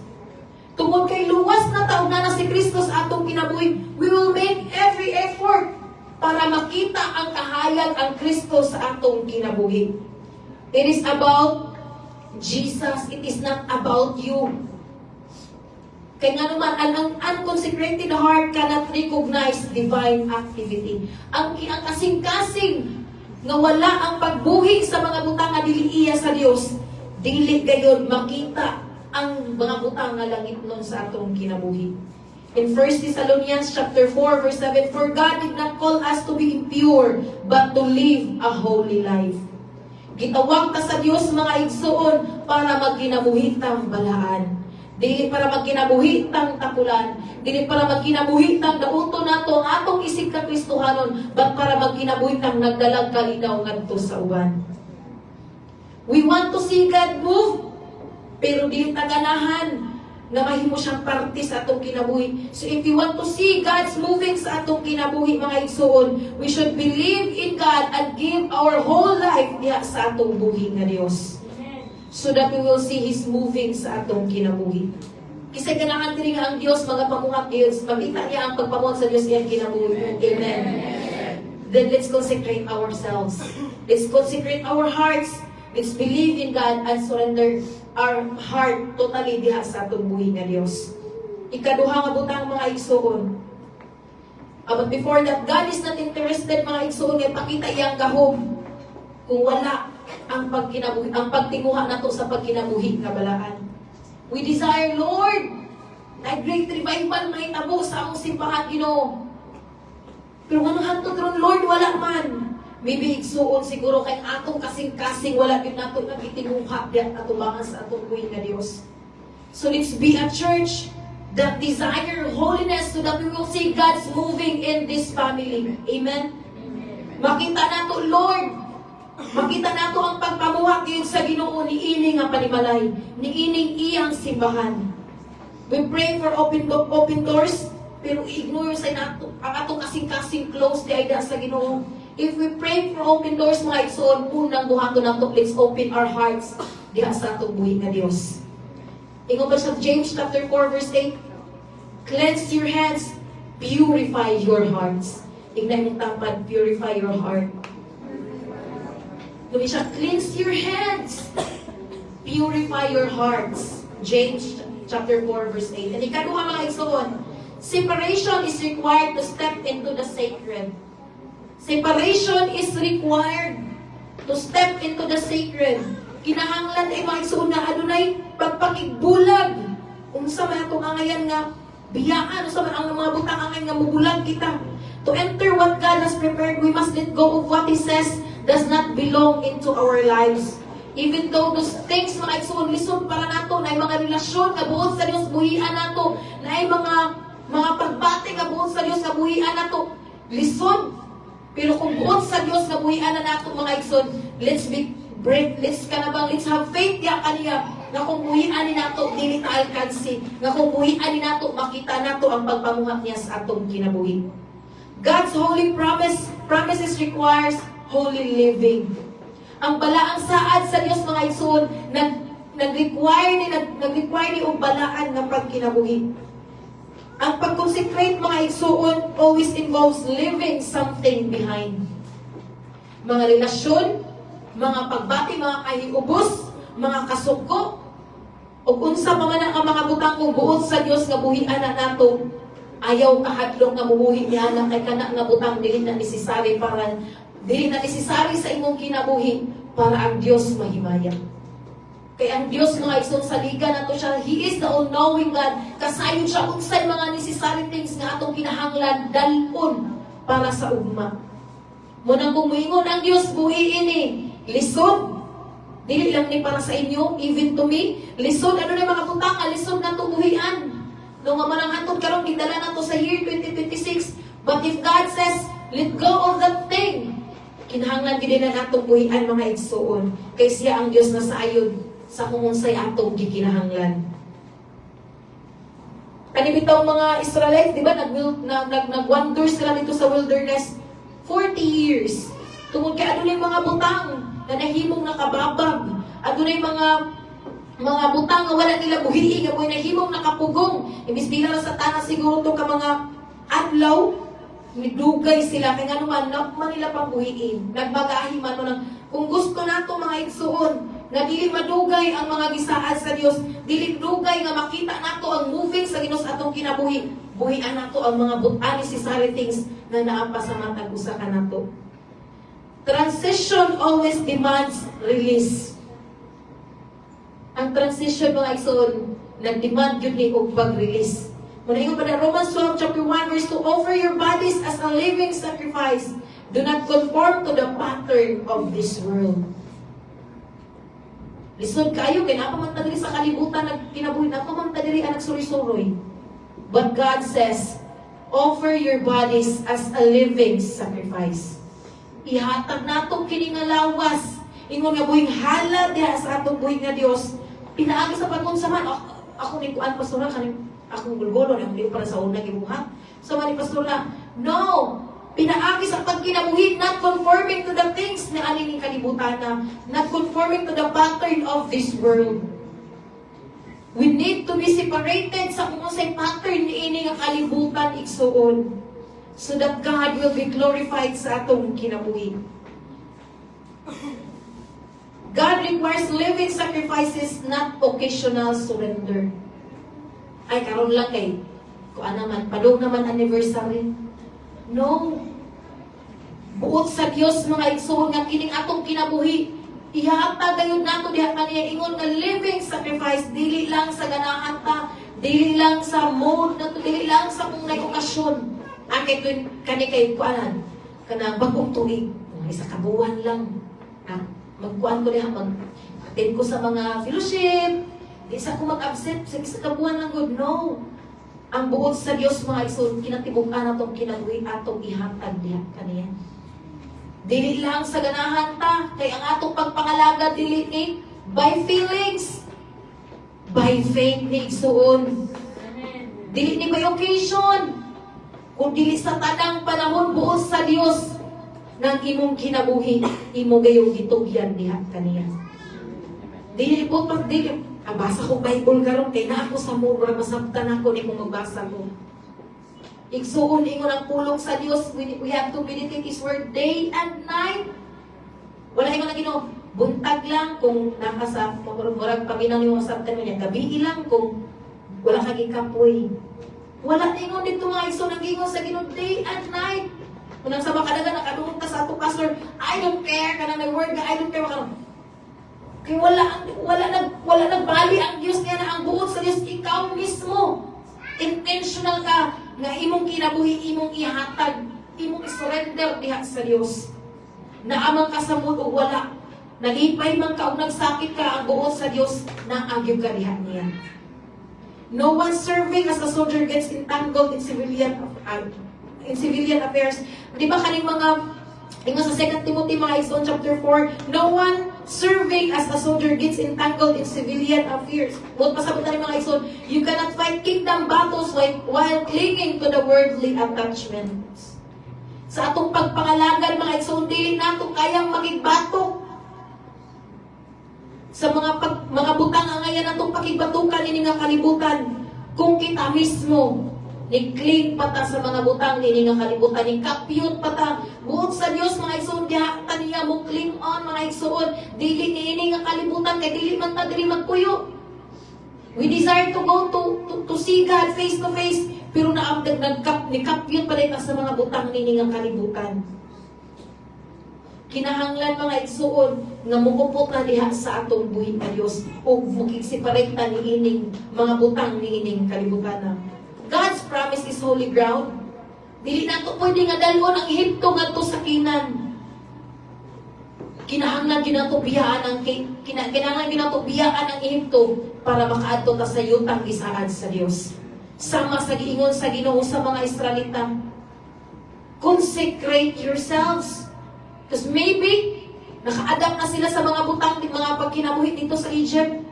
S3: Tungod kay luwas na taon na si Kristo sa atong kinabuhi, we will make every effort para makita ang kahayag ang Kristo sa atong kinabuhi. It is about Jesus. It is not about you. Kaya nga naman, ang unconsecrated heart cannot recognize divine activity. Ang kasing-kasing nga wala ang pagbuhi sa mga butang nga dili iya sa Dios, dili gayon makita ang mga butang nga langit nun sa atong kinabuhi. In 1 Thessalonians chapter 4 verse 7, for God did not call us to be impure, but to live a holy life. Gitawag ta sa Dios mga igsoon para magkinabuhitang balaan. Dili para magkinabuhitang tapulan, dili para magkinabuhitang dauto nato ang atong isig ka Kristohanon, but para magkinabuhitang nagdalag kalinaw ngadto sa uban. We want to see God move, pero dili ta ganahan na mahimo siyang parte sa atong kinabuhi. So if you want to see God's moving sa atong kinabuhi mga igsoon, we should believe in God and give our whole life diha sa atong buhi nga Dios. So that we will see His moving sa atong kinabuhi. Kisay ganahan diri nga ang Dios mga pamuhat Dios, makita niya ang pagpamuhat sa Dios iyang kinabuhi. Amen. Then let's consecrate ourselves. Let's consecrate our hearts. Let's believe in God and surrender our heart totally diha sa atong buhi nga Dios. Ikaduha nga butang mga igsoon. But before that, God is not interested mga igsoon nga pakita iyang gahom kung wala ang pagtinguha nato sa pagkinabuhi nga balaan. We desire, Lord, na great revival mahitabo sa among simbahan, Ginoo. Pero anong hantod ron, Lord, wala man. Maybe igsuon siguro kay atong kasing-kasing wala gyud nato nagitinguha diha atubangan sa atong buhi nga Dios. So let's be a church that desire holiness so that we will see God's moving in this family. Amen. Makita nato, Lord, makita nato ang pagpamuhat gyud sa Ginoo niini nga panimalay, niining iyang simbahan. We pray for open doors, pero ignore sa nato ang atong kasing-kasing close di ayda sa Ginoo. If we pray for open doors mga igsoon, unang buhaton nato, let's open our hearts diha sa atong buhi nga Dios. Ingon pa sa James chapter 4 verse 8, cleanse your hands, purify your hearts. Tingnan mong tampad, purify your heart. Sabi siya, cleanse your hands, purify your hearts. James chapter 4 verse 8. And ikaduha mga igsoon, separation is required to step into the sacred. Separation is required to step into the sacred. Kinahanglan ay mga igsoon na adunay pagpakigbulag. Unsa man atong angayan nga biyaan, unsa man ang mga butang angay nga mubulag kita. To enter what God has prepared, we must let go of what He says does not belong into our lives. Even though those things, mga igsoon, lisod para nato, na ay mga relasyon, kabuot sa Dios, buhian nato, na ay mga pagbati, kabuot sa Dios, kabuhian nato, lisod. Pero kung buot sa Dios, kabuhian na nato, mga igsoon, let's have faith ya kaniya, nga kung buhian ni nato, dili ta alkansi, nga kung buhian ni nato, makita nato ang pagpamuhat niya sa atong kinabuhi. God's holy promises requires holy living. Ang balaang saad sa Dios, mga igsoon, nag-require ni og balaan ng pagkinabuhi. Ang pag-consecrate, mga igsoon, always involves leaving something behind. Mga relasyon, mga pagbati, mga kahiubos, mga kasuko, o unsa pa man ang mga butang kung buot sa Dios nga buhian na nato, ayaw kahadlok nga mubuhi niya na kay kana nga butang dili na necessary sa imong kinabuhi para ang Dios mahimaya. Kay ang Dios, mga igsoon, sa liga nato siya, He is the all-knowing God. Kasayod siya unsay mga necessary things nga atong kinahanglan dalpon para sa ugma. Munang kung muingon ang Dios, buhiin ni lisod. Dili lang ni para sa inyo, even to me. Lisod, ano na mga butang, lisod na tubuhian. Nung nga manang hantod karon gidala na to sa year 2026. But if God says, let go of that thing, kinahanglan gid na natong buhian, mga igsoon. Kay siya ang Dios na saayod sa kumunsay atong gikinahanglan. Kanibitaw mga Israelites, di ba, nag-wonder sila dito sa wilderness 40 years. Tungod kay adunay mga butang na nahimong nakababag. Adunay mga butang nga wala nila buhiin, nga nahimong nakapugong. Imbis bilang sa tanas siguro to ka mga adlaw, nidugay sila kay nga naman nila pang buhiin. Nagbagahi man mo ng kung gusto nato, mga igsoon, na dili madugay ang mga gisaad sa Dios, dili dugay nga makita nato ang moving sa Dios atong kinabuhi, buhian nato ang mga unnecessary things na naapa sa matag usa ka nato. Transition always demands release. Ang transition, mga igsoon, nag-demand yun ni og pag-release. Muna ingon pa na Romans 12 chapter 1 verse 2, offer your bodies as a living sacrifice. Do not conform to the pattern of this world. Lisod kayo, kaya napaman diri sa kalibutan, nagkinabuhi, napaman diri ang nagsuri-suroy. But God says, offer your bodies as a living sacrifice. Ihatag nato kini nga lawas, ingon nga buhing hala diha sa atong buhing nga Dios. Pinaagi sa pagkunsaman, ako ni kuan pastora kaning akong gulgolo nang di para sa una gibuhat. So man ni pastora, no, pinaagi sa pagkinabuhi, not conforming to the things na ani ning kalibutan na, not conforming to the pattern of this world. We need to be separated sa kung say pattern ni ini nga kalibutan, igsuon, so that God will be glorified sa atong kinabuhi. God requires living sacrifices, not occasional surrender. Ay, karon lang kay, kuan naman, padung naman anniversary. No. Buot sa Dios, mga igsoon, nga kining atong kinabuhi, ihatag gayud nato diha kaniya ingon nga living sacrifice, dili lang sa ganahan ta, dili lang sa mood nato, dili lang sa kung nay okasyon. Akit kani kay kuanan kana bagong tuig, isa ka buwan lang. Magkuan ko diha, mag-attend ko sa mga fellowship, di sa ko mag-absent, sa isa ka buwan lang good. No. Ang buot sa Dios, mga igsoon, kinatibuk-an atong kinabuhi atong ihatag diha kaniya. Dili lang sa ganahan ta, kay ang atong pagpangalaga dili ni by feelings, by faith ni igsoon. Dili ni by occasion, kung dili sa tanang panahon buot sa Dios nang imong kinabuhi, imo gayong gitugyan diha kaniya. Dili po pag dili, basa ko Bible karon kay na ako sa mura, masabtan ako ni kung magbasa ko. Igsuon ingon ang pulong sa Dios, we have to meditate His word day and night. Wala ingon na Ginoo, buntag lang kung nakasa murag paminaw yung masabtan mo niya, gabi lang kung wala ka gikapoy. Wala ingon dito, mga igsoon, nag-ingon sa Ginoo day and night. Unang sa makadagan, nakadungog ka sa atong pastor, I don't care, kanang nag-word ka, I don't care, kanang kaya wala nagbali ang Diyos niya na ang buot sa Diyos, ikaw mismo. Intentional ka na imong kinabuhi, imong ihatag, imong surrender diha sa Diyos. naamang kasamod o wala, nalipay man ka o nagsakit ka, ang buot sa Dios na agyog ka diha niya. No one serving as a soldier gets entangled in civilian affairs. Di ba kaning mga ingon sa 2 Timothy mga igsoon chapter 4, no one serving as a soldier gets entangled in civilian affairs. Buot pasabot na rin mga igsoon, you cannot fight kingdom battles while clinging to the worldly attachments. Sa atong pagpangalagan mga igsoon, dili nato kayang magigbatok sa mga butang ang ngayon atong pakigbatukan ini nga kalibutan. Kung kita mismo ni clean pata sa mga butang ini nga kalibutan, ni kapyot pata buot sa Dios mga igsoon, diha niya mo clean on mga igsoon, dili ini nga kalibutan kay dili man ta diri magpuyo. We desire to go to see God face to face, pero naabdag ni kapyot pa rin sa mga butang ini nga kalibutan. Kinahanglan mga igsuon nga mukupot na diha sa atong buhit na Dios ug mukigseparate ta niining mga butang niining kalibutan. God's promise is holy ground. Dili nato pwede nga dalhon ang Ehipto ngadto sa Kinan. Kinahanglan ginato biyaan ang Ehipto para makaadto ta sa yutang gisaad sa Dios. Sama sa giingon sa Ginoo sa mga Israelita, consecrate yourselves. Because maybe, naka-adapt na sila sa mga butang, mga pagkinabuhi dito sa Egypt.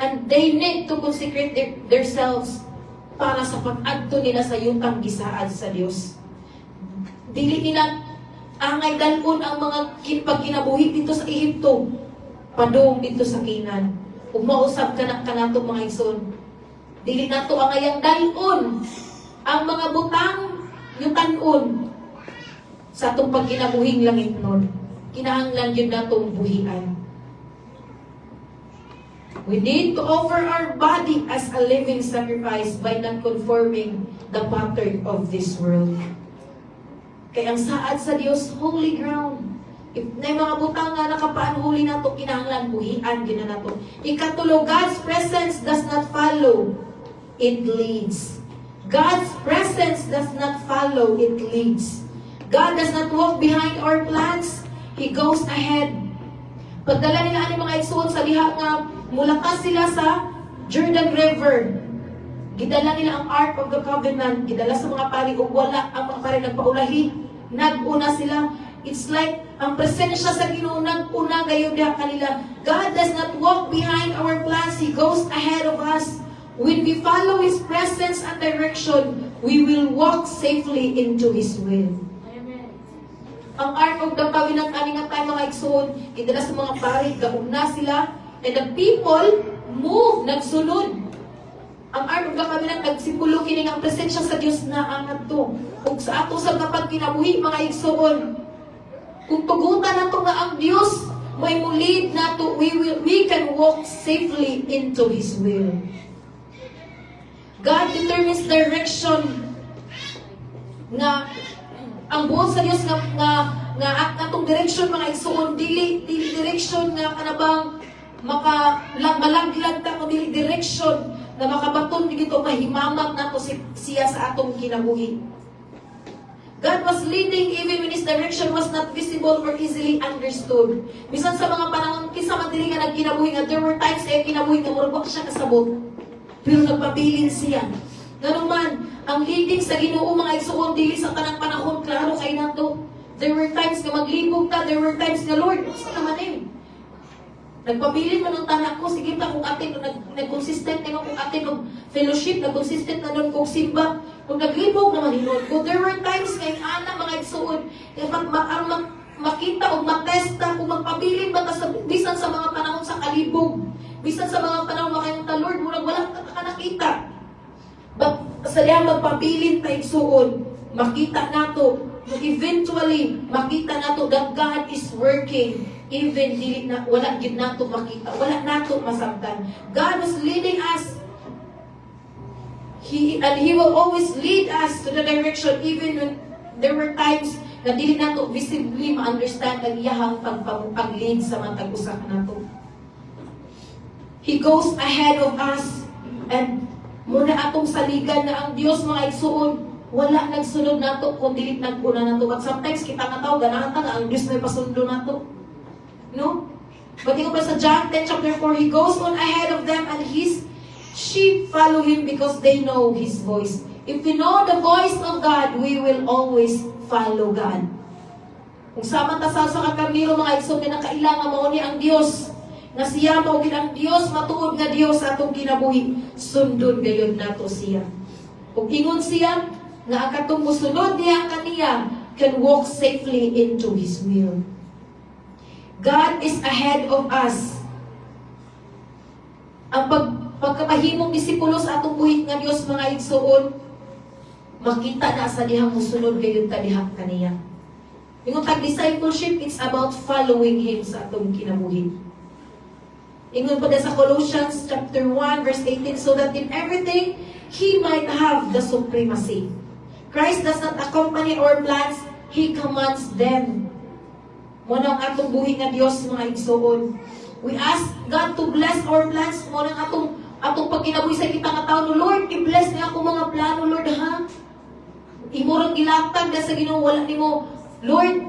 S3: And they need to consecrate themselves para sa pag-adto nila sa yutang gisaad sa Dios. Dili nila angay dalon ang mga pagkinabuhi dito sa Ehipto, padung dito sa Kinan. Kung mausap ka nato mga igsoon, dili nato angayang dalon ang mga butang yutanon sa atong pagkinabuhing langit nun. Kinahanglan yun natong buhian. We need to offer our body as a living sacrifice by not conforming the pattern of this world. Kaya ang saad sa Dios, holy ground. If may mga butang nga nakapaanhuli nato, kinahanglan buhian yun na nato. Ikatulo, God's presence does not follow, it leads. God's presence does not follow, it leads. God does not walk behind our plans. He goes ahead. Pagdala nila ani mga igsoon sa diha nga mulakas sila sa Jordan River. Gidala nila ang Ark of the Covenant. Gidala sa mga pari ug wala ang mga pari nagpaulahi. Naguna sila. It's like ang presensya sa Ginoo naguna gayon diha kanila. God does not walk behind our plans. He goes ahead of us. When we follow His presence and direction, we will walk safely into His will. Ang Ark of the Covenant, ani nga tayo mga igsoon, idala sa mga pari, gauna sila, and the people move, nagsunod. Ang Ark of the Covenant, nagsimpulo kini ang presensya sa Dios na angat to. Kung sa ato sa kapag kinabuhi, mga igsoon, kung tugutan nato nga ang Dios, may mulid nato, we can walk safely into His will. God determines direction nga ang buot sa Dios nga atong direction mga igsoon, dili direction nga kanabang malaglag ta o dili direction na makabaton dito mahimamat nato siya sa atong kinabuhi. God was leading even when His direction was not visible or easily understood. Bisan sa mga panahon kinsa man dili nga nagkinabuhi nga there were times kay kinabuhi nga murag wa siya kasabot. Pero nagpabilin siya. Ganun man, ang leading sa Ginoo mga igsoon dili sa tanang panahon klaro kay nato. There were times nga maglibog ta, there were times nga Lord, unsa naman nagpabilin man ang tanak ko, sige ta kung atin nag-consistent na kung atin og fellowship, nag-consistent na doon kung simba. Kung naglibog naman hinod ko, there were times kay ana mga igsoon makita o matesta kung magpabilin ba ta sa bisan sa mga panahon sa kalibog, bisan sa mga panahon makayong ta Lord, murag wala ka nakita. But sa liya magpabilin ta igsuon, makita nato, eventually makita nato that God is working, even dili na wala gid nato makita, wala nato masabtan. God is leading us. He will always lead us to the direction even when there were times na dili nato visibly ma-understand ang iyahang pag-lead sa mga tag-usa nato. He goes ahead of us, and muna atong saligan na ang Dios mga igsuon wala nagsunod nato kung dili naguna nato. But sometimes kita nga tao ganahan ta nga ang Dios may pasundo nato. No? But tingnan pa sa John 10 chapter 4, he goes on ahead of them and his sheep follow him because they know his voice. If we know the voice of God, we will always follow God. Kung sama ta sa kakamiro mga igsoon nga nakailangan mao ni ang Dios, nga siya mao gid ang Dios, matuod nga Dios sa atong kinabuhi, sundon gayud nato siya. Kung ingon siya nga ang katong musunod niya kaniya can walk safely into his will. God is ahead of us. Ang pagkapahimong disipulo sa atong buhit nga Dios mga igsoon, makita na sa dihang musunod gayud ta diha kaniya. Ingon tag discipleship, it's about following him sa atong kinabuhi. Ingon pa sa Colossians chapter 1 verse 18, so that in everything he might have the supremacy. Christ does not accompany our plans, he commands them. Muna ang atong buhi nga Dios mga igsoon. We ask God to bless our plans. Muna ang atong pagkinabuhi sa kita nga tao, Lord, i-bless niya ako mga plano, Lord, ha? Imurang gilatag na sa Ginoo, wala nimo, Lord,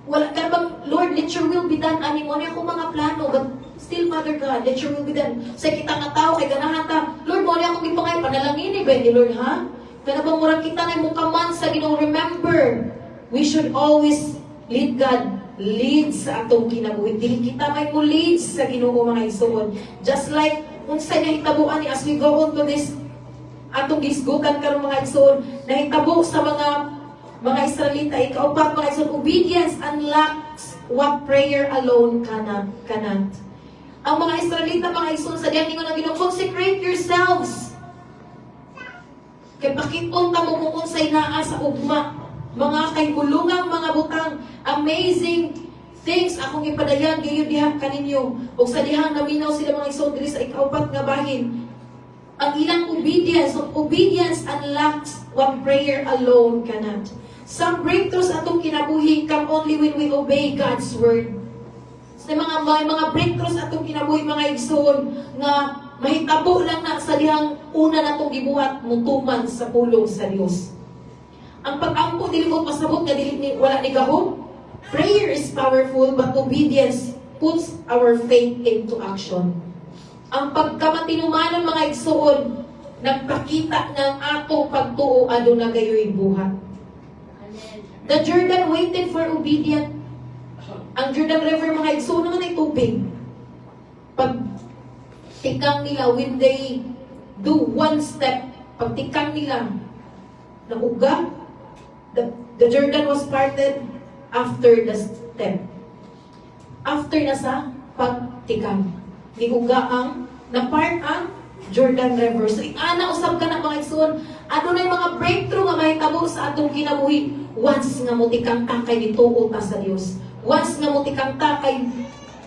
S3: wala ka bang, Lord, let your will be done. Ani mo niya akong mga plano, but still, Father God, let your will be done. Sa kita nga tao, kay ganahan ta, Lord, mo niya akong ipangay, panalangin ba ni Lord, ha? Kaya bang murang kita na mong kaman sa Ginoo, remember, we should always lead God, lead sa atong kinabuhi. Dili kita may mo lead sa Ginoo mga igsoon. Just like unsay nahitabuan ni as we go on to this atong gisgukan karon mga igsoon, nahitabo sa mga Israelita, ikaupat mga igsoon, obedience unlocks what prayer alone cannot. Ang mga Israelita mga igsoon sa diyan ningon ang Ginoo, consecrate yourselves. Kay pakiton ta mo kung unsay naa sa ugma. Mga kahigulungang mga butang, amazing things akong ipadayan gayon diha kaninyo. O sa dihang naminaw sila mga igsoon diri sa ikaupat nga bahin. Ang ilang obedience unlocks what prayer alone cannot. Some breakthroughs atong kinabuhi come only when we obey God's word. Sa mga breakthroughs atong kinabuhi mga igsoon nga mahitabo lang na sa dihang una natong gibuhat mutuman sa pulong sa Dios. Ang pag-ampo dili mo pasabot nga dili wala ni gahom. Prayer is powerful but obedience puts our faith into action. Ang pagkamatinumanon mga igsoon nagpakita ng ato pagtuo aduna gayoy buhat. The Jordan waited for obedient. Ang Jordan River mga igsoon naman ay tubig. Pag tikang nila when they do one step, pag tikang nila nauga, the Jordan was parted after the step. After na sa pagtikang. Giuga ang na-part ang Jordan River. So, ana usab ka na mga igsoon, ano na yung mga breakthrough nga mahitabo sa atong kinabuhi once nga mutikang takay dituo ta sa Dios. Once nga mutikang takay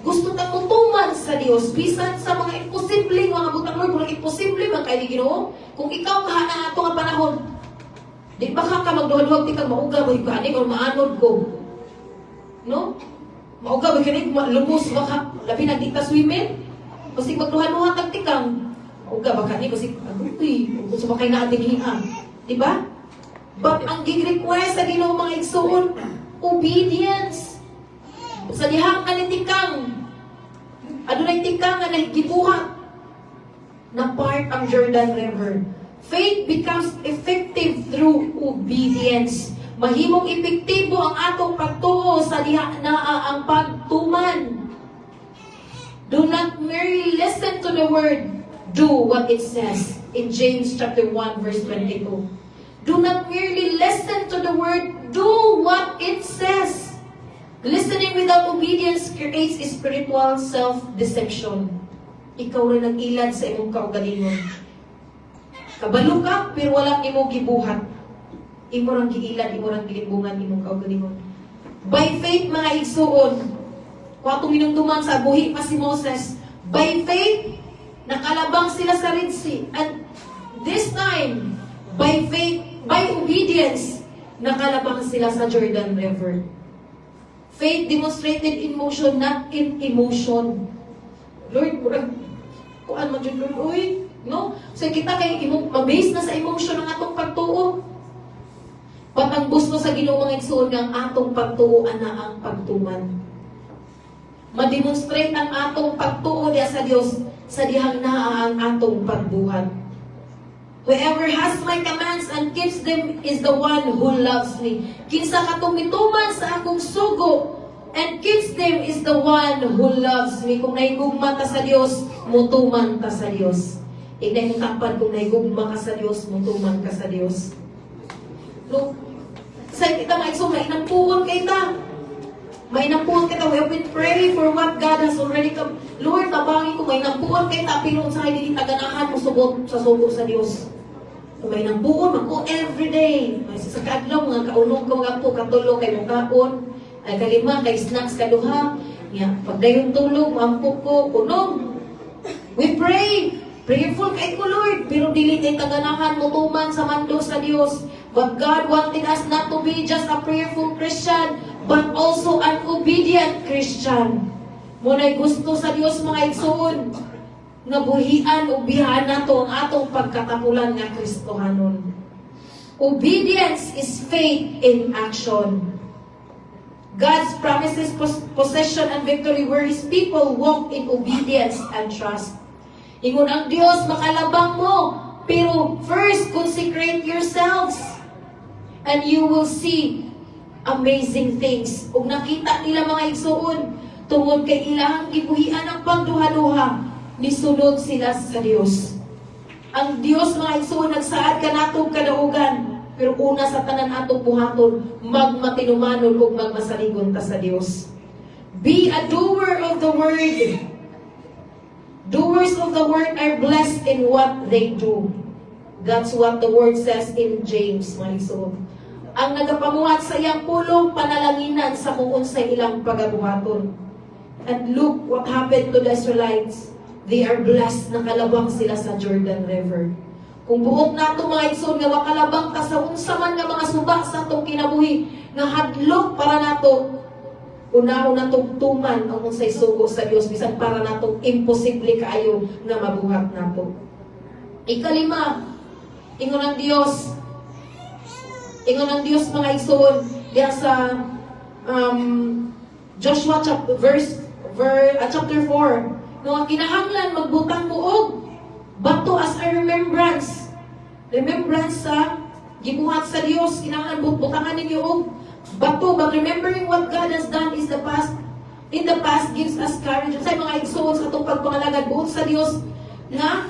S3: gusto ta mutuman sa Dios. Bisan sa mga imposible mga butang Lord, kung imposible man kay Ginoo, kung ikaw kahana ato nga panahon, di ba ka magduhad-duhad ti kag mauga ba ibani or maanod ko? No? Mauga ba kini lumos ba ka? Labi na di ka swimming? Kasi magduhad-duhad tag tikang. Mauga ba kani kasi aguy, kung sa makay na ating hiha. Di ba? But ang gig-request sa Ginoo mga igsoon, obedience. Sa dihang kanitikang, adunay tikang nga nagibuhat na part ang Jordan River. Faith becomes effective through obedience. Mahimong epektibo ang atong pagtuo sa diha naa ang pagtuman. Do not merely listen to the word, do what it says. In James chapter 1 verse 22. Do not merely listen to the word, do what it says. Listening without obedience creates spiritual self-deception. Ikaw rin nag-ilad sa imong kaugalingon. Kabalo ka, pero wala imong gibuhat. Imo rang giilad, imo rang gilibungan imong kaugalingon. By faith, mga igsuon, kung atong minumduman sa buhi pa si Moses, by faith, nakalabang sila sa Red Sea. And this time, by faith, by obedience, nakalabang sila sa Jordan River. Faith demonstrated in motion, not in emotion. Lord, kuan man jud Lord, oy, no? So kita kay mabase na sa emotion ng atong pagtuo. But ang gusto sa Ginoo mga igsoon nga ang atong pagtuo ana ang pagtuman. Ma-demonstrate ang atong pagtuo diya sa Dios sa dihang naa ang atong pagbuhat. Whoever has my commands and keeps them is the one who loves me. Kinsa katong mituman sa akong sugo and keeps them is the one who loves me. Kung naigugma ta sa Dios, mutuman ta sa Dios. Ignay mong tapad kung naigugma ka sa Dios, mutuman ka sa Dios. Look, sa kita maigso, mainampuan kay ta. Mainampuan kita. We have been praying for what God has already come. Lord, tabangi ko, mainampuan kay ta. Pero sa hindi taganahan mo subot sa sugo sa Dios. Mainampuan ako everyday. May sa kadlaw, mga kaunong ko nga po, katulog kay mukhaon. Ay kalima, kay snacks kaduha. Pagdayon tulog, mampok ko, kunom. We pray. Prayerful kay ko, Lord. Pero dili kay taganahan mo tuman sa mando sa Dios. But God wanted us not to be just a prayerful Christian, but also an obedient Christian. Muna'y gusto sa Dios mga igsoon, nga buhian o bihan nato ang atong pagkatapulan nga Kristohanon. Obedience is faith in action. God's promises possession and victory where His people walk in obedience and trust. Ingon ang Dios, makalabang mo, pero first consecrate yourselves and you will see amazing things. Ug nakita nila mga igsoon, tungod kay ilahang gibuhian ang pagduha-duha, nisunod sila sa Dios. Ang Dios mga igsoon, nagsaad ka natong kadaugan, pero una sa tanan atong buhaton, magmatinumanon ug magmasaligon ta sa Dios. Be a doer of the word. Doers of the word are blessed in what they do. That's what the word says in James, mga igsoon. Ang nagapamuhat sa iyang pulong panalanginan sa kung unsay ilang pagabuhaton. And look what happened to the Israelites. They are blessed na kalabang sila sa Jordan River. Kung buok nato mga igsoon nga makalabang ta sa unsa man nga mga suba sa atong kinabuhi nga hadlok para nato una-una tugtuman ang unsay sugo sa Dios bisan para nato imposible kaayo nga mabuhat nato. Ikalima, ingon ang Dios mga igsoon diya sa Joshua chapter 4. No, ang kinahanglan magbutang buog bato as a remembrance sa gibuhat sa Dios. Kinahanglan butangan ninyo og bato, but remembering what God has done is the past. In the past gives us courage. Sa mga igsoon sa itong pagpangalagad buot sa Dios na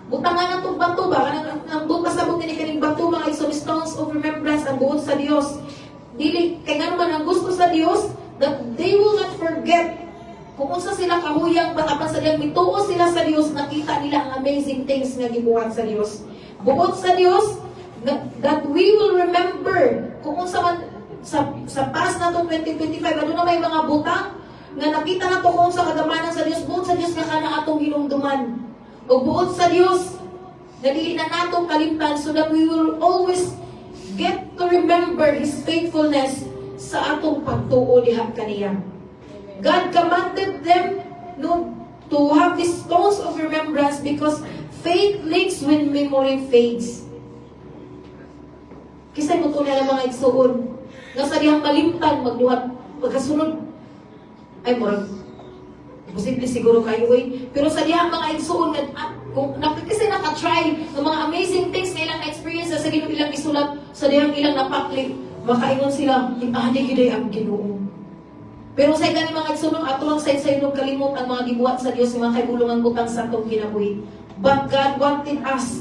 S3: butangan ang itong bato ba? Ang buot pasabot ni kaning bato mga igsoon, stones of remembrance ang buot sa Dios. Dili kay nga naman ang gusto sa Dios that they will not forget kung unsa sila kahuyang batapan sa Dios, mituo sila sa Dios, nakita nila ang amazing things nga gibuhat sa Dios. Buot sa Dios that we will remember kung unsa man sa past na itong 2025, ano na may mga butang nga nakita na ito kung sa kadamanan sa Dios, buot sa Dios nga kana atong hinumduman. O buot sa Dios, dili na natong kalimtan so that we will always get to remember His faithfulness sa atong pagtuo diha kaniya. God commanded them to have these stones of remembrance because faith leaks when memory fades. Kisay mo tunay ng mga igsoon nga sa dihang kalimtan magduhat pagkasunod ay murag posible siguro kayo pero sa dihang mga igsoon kung kasi naka-try ng mga amazing things na ilang experience sa Ginoo ilang isulat sa dihang ilang napakli makaingon sila hindi giday ang Ginoo. Pero sa gani mga igsoon ato lang sa inyong kalimot ang mga gibuhat sa Dios mga kaibulungan butang sa atong kinabuhi. But God wanted us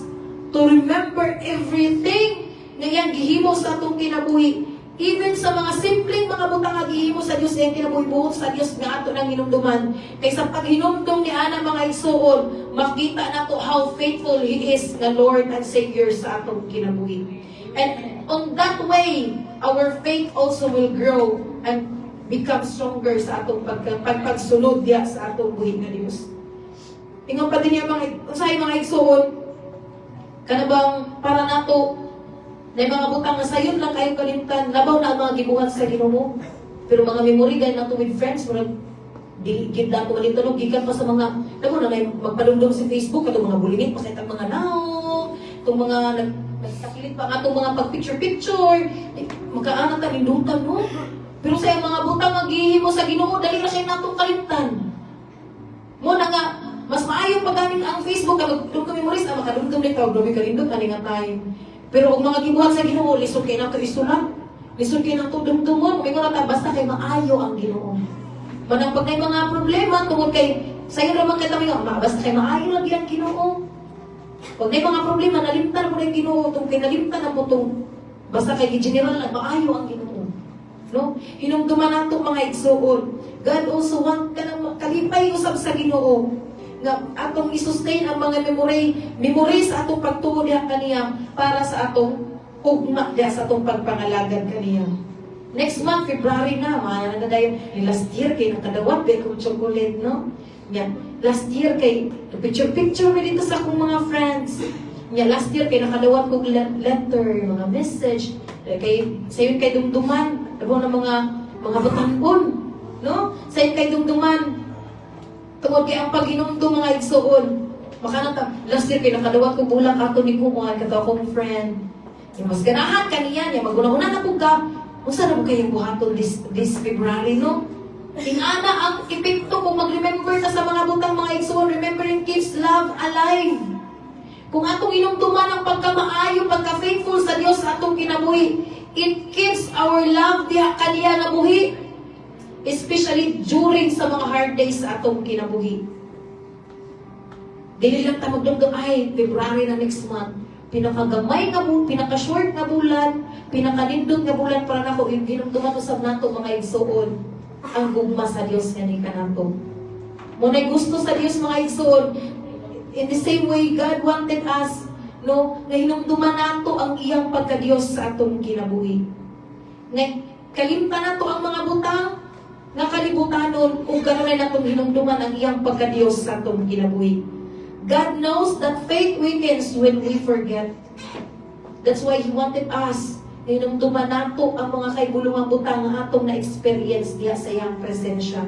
S3: to remember everything na iyang gihimo sa atong kinabuhi. Even sa mga simpleng mga butang nga gihimo sa Dios iyang kinabuhi buot sa Dios nga ato nang hinumduman. Kay sa paghinumdum ni ana mga igsoon, makita nato how faithful He is, the Lord and Savior sa atong kinabuhi. And on that way, our faith also will grow and become stronger sa atong pagsunod diya sa atong buhi nga Dios. Ingon pa din mga usahay mga igsoon kanabang para nato na mga butang nga sayon lang kayo kalimtan labaw na ang mga gibuhat sa Ginoo. Pero mga memory gay nato with friends murag di gid nato malintunog gikan pa sa mga nako na magpadumdum sa Facebook atong mga bulingit pa sa itang mga now itong mga nagtakilit pa atong mga pag picture magkaanat ang indutan mo. Pero sa mga butang maghihimo sa Ginoo, dali ra siya natong kalimtan. Mo na nga, mas maayo paggamit ang Facebook kay magdugtong memories ang makadugtong ni tawag grabe kalindot ani nga time. Pero og mga gibuhat sa Ginoo, lisod kay nato isulat. Lisod kay nato dumdumon, mingon ta basta kay maayo ang Ginoo. Manang pag may mga problema tungod kay sayo ra man kay tayo, basta kay maayo lang ang Ginoo. Pag may mga problema nalimtan mo na yung Ginoo, tungod kay nalimtan na mo tong basta kay general lang maayo ang Ginoo. No? Hinumduman nato mga igsuon. God also want ka nang kalipay usab sa Ginoo nga atong i-sustain ang mga memory sa atong pagtuo diha kaniya para sa atong ugma diha sa atong pagpangalagad kaniya. Next month, February na, na dayon last year kay nakadawat kay kung chocolate, no? Nya, last year kay picture mi dito sa akong mga friends. Nya, last year kay nakadawat kog letter, mga message kay sayon kay dumduman, abo na mga batanon, no? Sayon kay dumduman tungod kay ang paghinumdum mga igsuon. Makanata, last year kay nakadawat ko bulak ako ni Kuan, kato akong friend. Yung mas ganahan kaniya, niya maguna-una na po ka. Unsa na po kayong buhaton this February, no? Ingana ang epekto kung mag-remember ka sa mga butang mga igsuon, remembering keeps love alive. Kung atong inumduman ang pagkamaayo, pagka-faithful sa Dios sa atong kinabuhi, it keeps our love diha kaniya nabuhi. Especially during sa mga hard days sa atong kinabuhi. Dili lang ta magdugtong ay February na next month. Pinakagamay nga bulan, pinaka-short nga bulan, pinaka-nindot nga bulan para nako ginumduman usab nato mga igsuon ang gugma sa Dios kani kanato. Mo nay gusto sa Dios mga igsuon. In the same way God wanted us, no, nga hinumduman nato ang iyang pagka-Dios sa atong kinabuhi. Nga kalimtan nato ang mga butang nga kalibutanon ug kanunay natong hinumduman ang iyang pagka-Dios sa atong kinabuhi. God knows that faith weakens when we forget. That's why He wanted us hinumduman nato ang mga kaibulungang butang nga atong na-experience diha sa iyang presensya.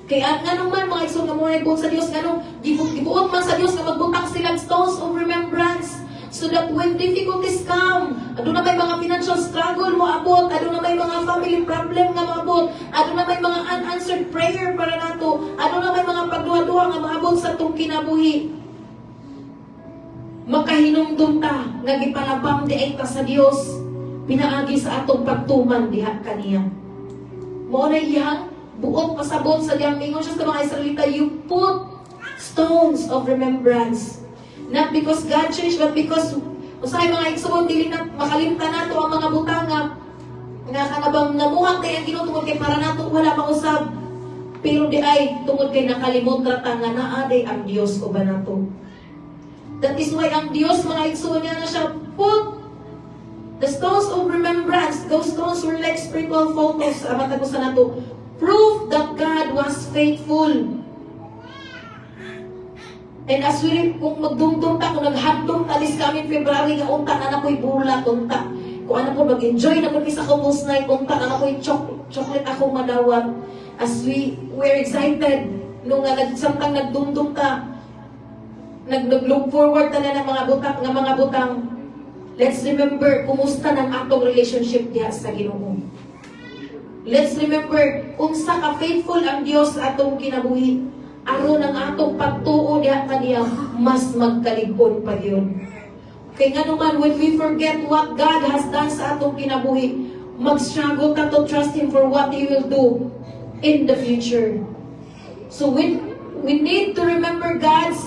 S3: Kaya nga naman mga igsoon nga mga sa Dios nga gibuot man sa Dios nga magbutang silang stones of remembrance. So that when difficulties come, aduna may mga financial struggle mo abot, aduna may mga family problem nga maabot, aduna may mga unanswered prayer para nato, aduna may mga pagduha-duha nga maabot sa atong kinabuhi. Makahinumdum ta nga gipalabang di ay ta sa Dios, pinaagi sa atong pagtuman diha kaniya. Mao na iyang buot pasabot sa diyang ingon siya sa mga Israelita, you put stones of remembrance. Not because God changed, but because usay mga igsoon dili na makalimtan nato ang mga butang nga kanabang namuhang kay ang Ginoo tungod kay para nato wala mausab. Pero di ay tungod kay nakalimot ra ta nga naa day ang Dios ko ba nato. That is why ang Dios mga igsoon niya na siya put the stones of remembrance. Those stones were like spiritual photos. Matag sa nato proof that God was faithful. And as we, kung magdumdum ta, kung naghadlong talis kami February, nga unta na nako'y bulat, unta. Kung ano po, mag-enjoy na po sa kumos night, unta na nako'y chocolate akong madawat. As we're excited, nung samtang nagdumdum ta, nag-look forward ta na ng mga butang, let's remember, kumusta ng atong relationship diha sa Ginoo. Let's remember, kung sa ka-faithful ang Diyos sa atong kinabuhi, aron ang atong pagtuo diha kaniya mas magkalig-on pa yun. Kaya nga naman, when we forget what God has done sa atong kinabuhi, mag-struggle ka to trust Him for what He will do in the future. So we need to remember God's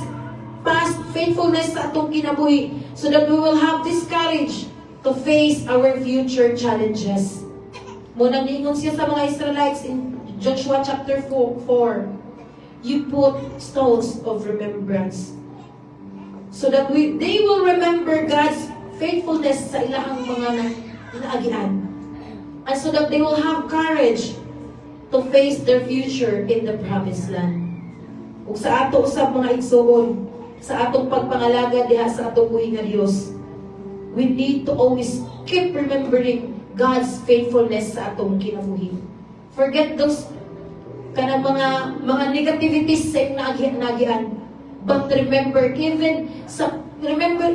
S3: past faithfulness sa atong kinabuhi so that we will have this courage to face our future challenges. Munang niingon siya sa mga Israelites in Joshua chapter 4, you put stones of remembrance. So that they will remember God's faithfulness sa ilang mga naagian. And so that they will have courage to face their future in the promised land. Ug sa ato usab mga igsoon, sa atong pagpangalaga diha sa atong buhi nga Dios, we need to always keep remembering God's faithfulness sa atong kinabuhi. Forget those kanang mga negativities sa nagian. But remember,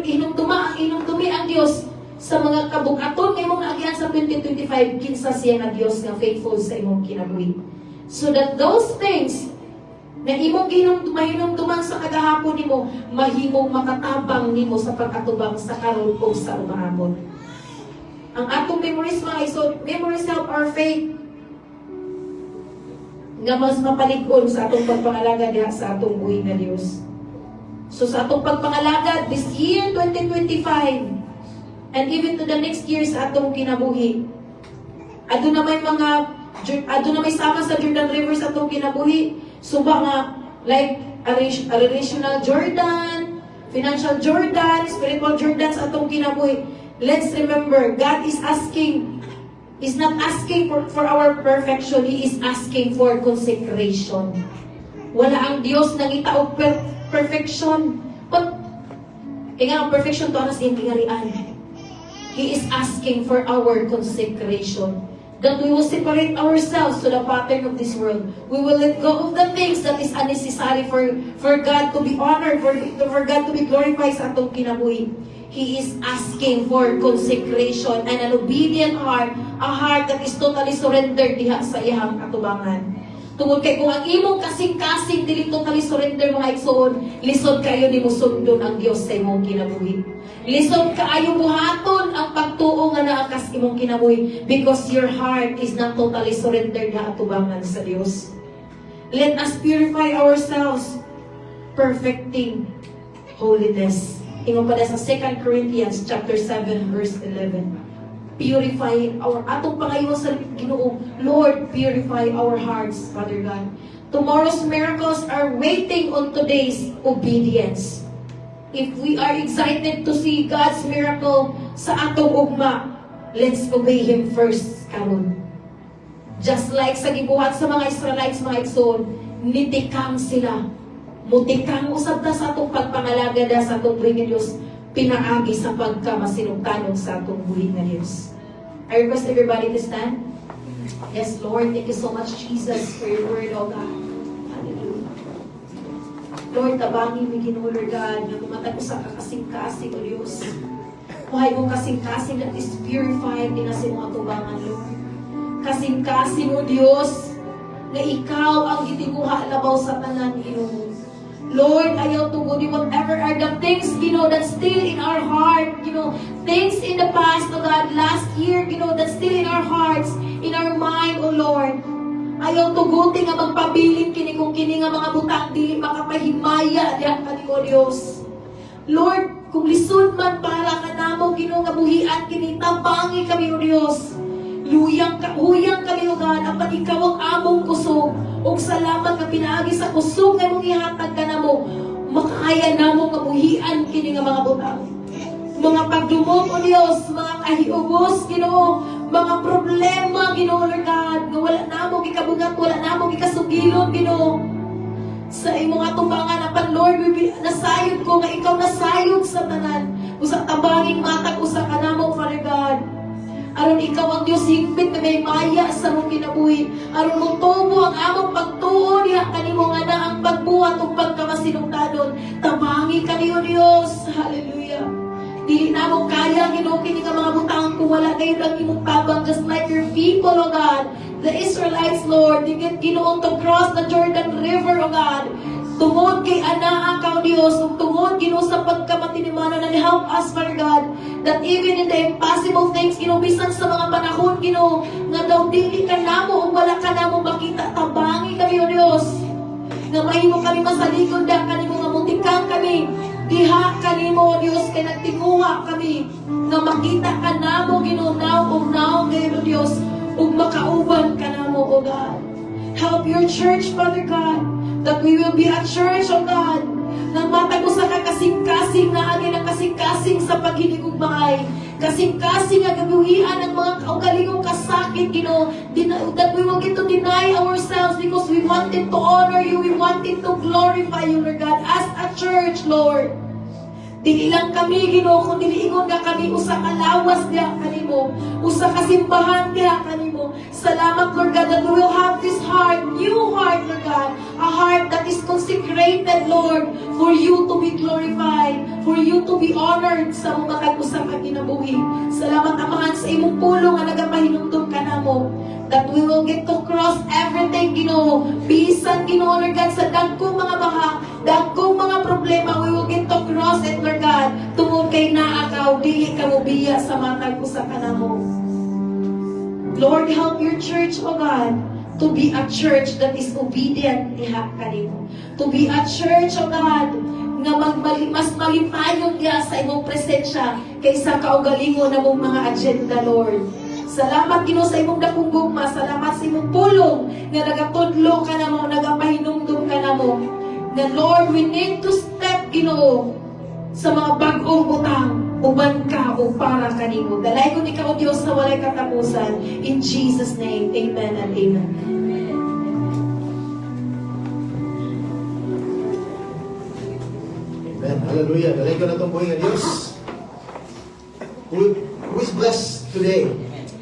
S3: inumdumi ang Dios sa mga kabukaton nga imong agyan sa 2025 kinsa siya nga Dios nga faithful sa imong kinabuhi. So that those things na imong mahinumduman sa kagahapon nimo mahimong makatabang nimo sa pag-atubang sa karon o sa umahapon. Ang atong memories mga isod, memories help our faith nga mas mapalig-on sa atong pagpangalaga diha sa atong buhi nga Dios. So sa atong pagpangalaga this year 2025 and even to the next year sa atong kinabuhi. Aduna may sama sa Jordan River sa atong kinabuhi. Suba nga like a relational Jordan, financial Jordan, spiritual Jordan sa atong kinabuhi. Let's remember, God is not asking for our perfection. He is asking for consecration. Wala ang Dios nangita og perfection. But kaya ang perfection to anas iyang kingarian. He is asking for our consecration. That we will separate ourselves to the pattern of this world. We will let go of the things that is unnecessary for God to be honored, for God to be glorified sa atong kinabuhi. He is asking for consecration and an obedient heart, a heart that is totally surrendered diha sa iyang atubangan. Tungod kay kung ang imong kasing-kasing dili totally surrender mga igsoon, lisod kayo nimo sundon ang Dios sa imong kinabuhi. Lisod kaayo buhaton ang pagtuo nga naa kas imong kinabuhi because your heart is not totally surrendered na atubangan sa Dios. Let us purify ourselves, perfecting holiness. Ingon pa sa 2 Corinthians chapter 7 verse 11. Purify our atong pangayo sa Ginoo. Lord, purify our hearts, Father God. Tomorrow's miracles are waiting on today's obedience. If we are excited to see God's miracle sa atong ugma, let's obey Him first karon. Just like sa gibuhat sa mga Israelites, mga igsoon, nitikang sila. Mutikang usab ta sa atong pagpangalaga da sa atong buhi nga Dios, pinaagi sa pagkamasinungkanon sa atong buhi nga Dios. I request everybody to stand. Yes, Lord, thank you so much, Jesus, for your word, oh God. Hallelujah. Lord, tabangin mi Ginoo, Lord God, nga kumatag sa kakasing-kasing, O Diyos. Kuhay mo kasing-kasing that is purified din na sa mga tubangan, Lord. Kasing-kasing, O Diyos, na ikaw ang gitibuha labaw sa tanan, Ginoo. Lord, ayaw tungod whatever are the things, that's still in our heart, things in the past, God, last year, that's still in our hearts, in our mind, O Lord. Ayaw tuguti nga magpabilin kini kung kini nga mga butang dili makapahimaya diha kanimo Dios. Lord, kung lisod man para kanamo nga buhian kini tabangi kami O Dios. Huyang kami O God, apan ikaw ang among kusog. Og salamat nga pinaagi sa kusog nga mong ihatag kanamo. Makaya namo nga buhian kini nga mga butang. Mga pagdumog O Dios, mga kahiubos Ginoo, mga problema Ginoo Lord God, nga wala namo gikabungat, wala namo gikasugilon Ginoo. Sa imong atubangan apan Lord, nasayod ko nga ikaw nasayod sa tanan. Usa tabanging matag usa kanamo Father God. Aron ikaw ang Diyos higpit na may maya sa mong kinabuhi. Aron mo tubo ang among pagtuon diha kanimo nga na ang pagbuhat ug pagkamasinungkanon. Tabangi kami O Dios. Hallelujah. Dili na mo kaya Ginoo kini nga mga butang kung wala kayo lang imong tabang, just like your people O God. The Israelites, Lord, they get Ginoo to cross the Jordan River O God. Tungod kay anaa ka O Dios, ug tungod Ginoo sa pagkamatinimanon, and help us Father God, that even in the impossible things, bisan sa mga panahon Ginoo nga daw dili ka namo ug wala ka namo makita, tabangi kami O Dios. Nga mahimo kami masalikod da kanimo nga mutikang kami. Diha kanimo O Dios kay nagtinguha kami nga makita ka namo Ginoo now ngayon O Dios ug makauban ka namo O God. Help your church Father God, that we will be a church O God, nga matag usa ka kasing-kasing na agi ng kasing-kasing sa paghinigugmaay, kasing-kasing nga gabuhian ang mga kaugalingong kasakit that we will get to deny ourselves because we wanted to honor you, we wanted to glorify you Lord God as a church Lord. Dili lang kami, Ginoo, kundi ingon nga kami usa ka lawas diha kanimo, usa ka simbahan diha kanimo. Salamat, Lord God, that we will have this heart, new heart, Lord God, a heart that is consecrated, Lord, for you to be glorified, for you to be honored sa mga tag-usa ka kinabuhi. Salamat, Amahan, sa imong pulong nga nagapahinumdum ka namo, that we will get to cross everything, Ginoo. Bisan, Ginoo, Lord God, sa dagkong mga baha, dagkong mga problema, we will get to cross it, Lord God. Tungod kay naakaw, dili ka mo biya sa matag ko sa kanamo. Lord, help your church, O God, to be a church that is obedient diha kanimo. To be a church, O God, nga mas malipayon diha sa imong presensya kaysa kaugalingon na mong mga agenda, Lord. Salamat, Ginoo, sa imong dakong gugma. Salamat sa imong pulong nga nagatudlo ka namo, nagapahinumdum ka namo. Na Lord, we need to step, Ginoo, sa mga bag-ong butang, uban ka o para kanimo. Dalay ko ni ka, O Diyos, na walay katapusan. In Jesus' name, amen and amen.
S2: Amen. Hallelujah. Dalay ko na itong buhay ng Diyos. Who is blessed today?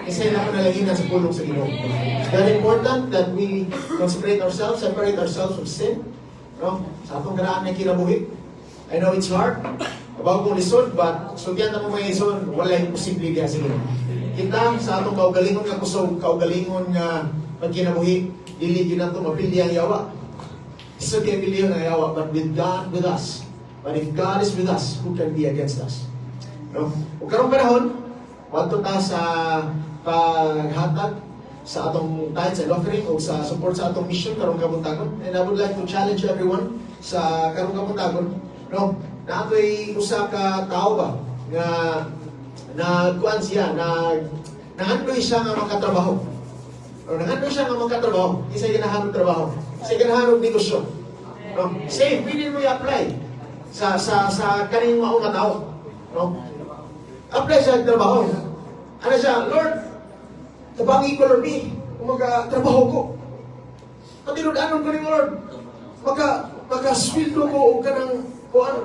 S2: Kasi napanalaginan sa pulong sa Ginoo. It's very important that we consecrate ourselves, separate ourselves from sin. No? Sa atong karaan na kinabuhi. I know it's hard. Abaw kong lisod, but sugyan na mo mga lisod, wala yung posible kaya sige. Kita sa atong kaugalingon nga kusog, kaugalingon nga pagkinabuhi, dili ginato mapili ang yawa. Isod kaya pili ang yawa, but with God with us. But if God is with us, who can be against us? No? Kung karong panahon, wadto ta sa paghatag sa atong tithes and offering o sa support sa atong mission karong kabuntagon. And I would like to challenge everyone sa karong kabuntagon, no, na ato'y usa ka tao ba nga nagkuan siya, nangandoy siya nga makatrabaho. O nangandoy siya nga makatrabaho, isa ganahanong trabaho, isa ganahanong negosyo. No? Same, pwede mo i-apply sa kaning maong nga tao. No? Apply sa trabaho. Ano siya, Lord, tabangi ko, Lord, kung magka-trabaho ko. Patinod-anon ko ni Lord. Maka-swildo ko o ka ng, o ano,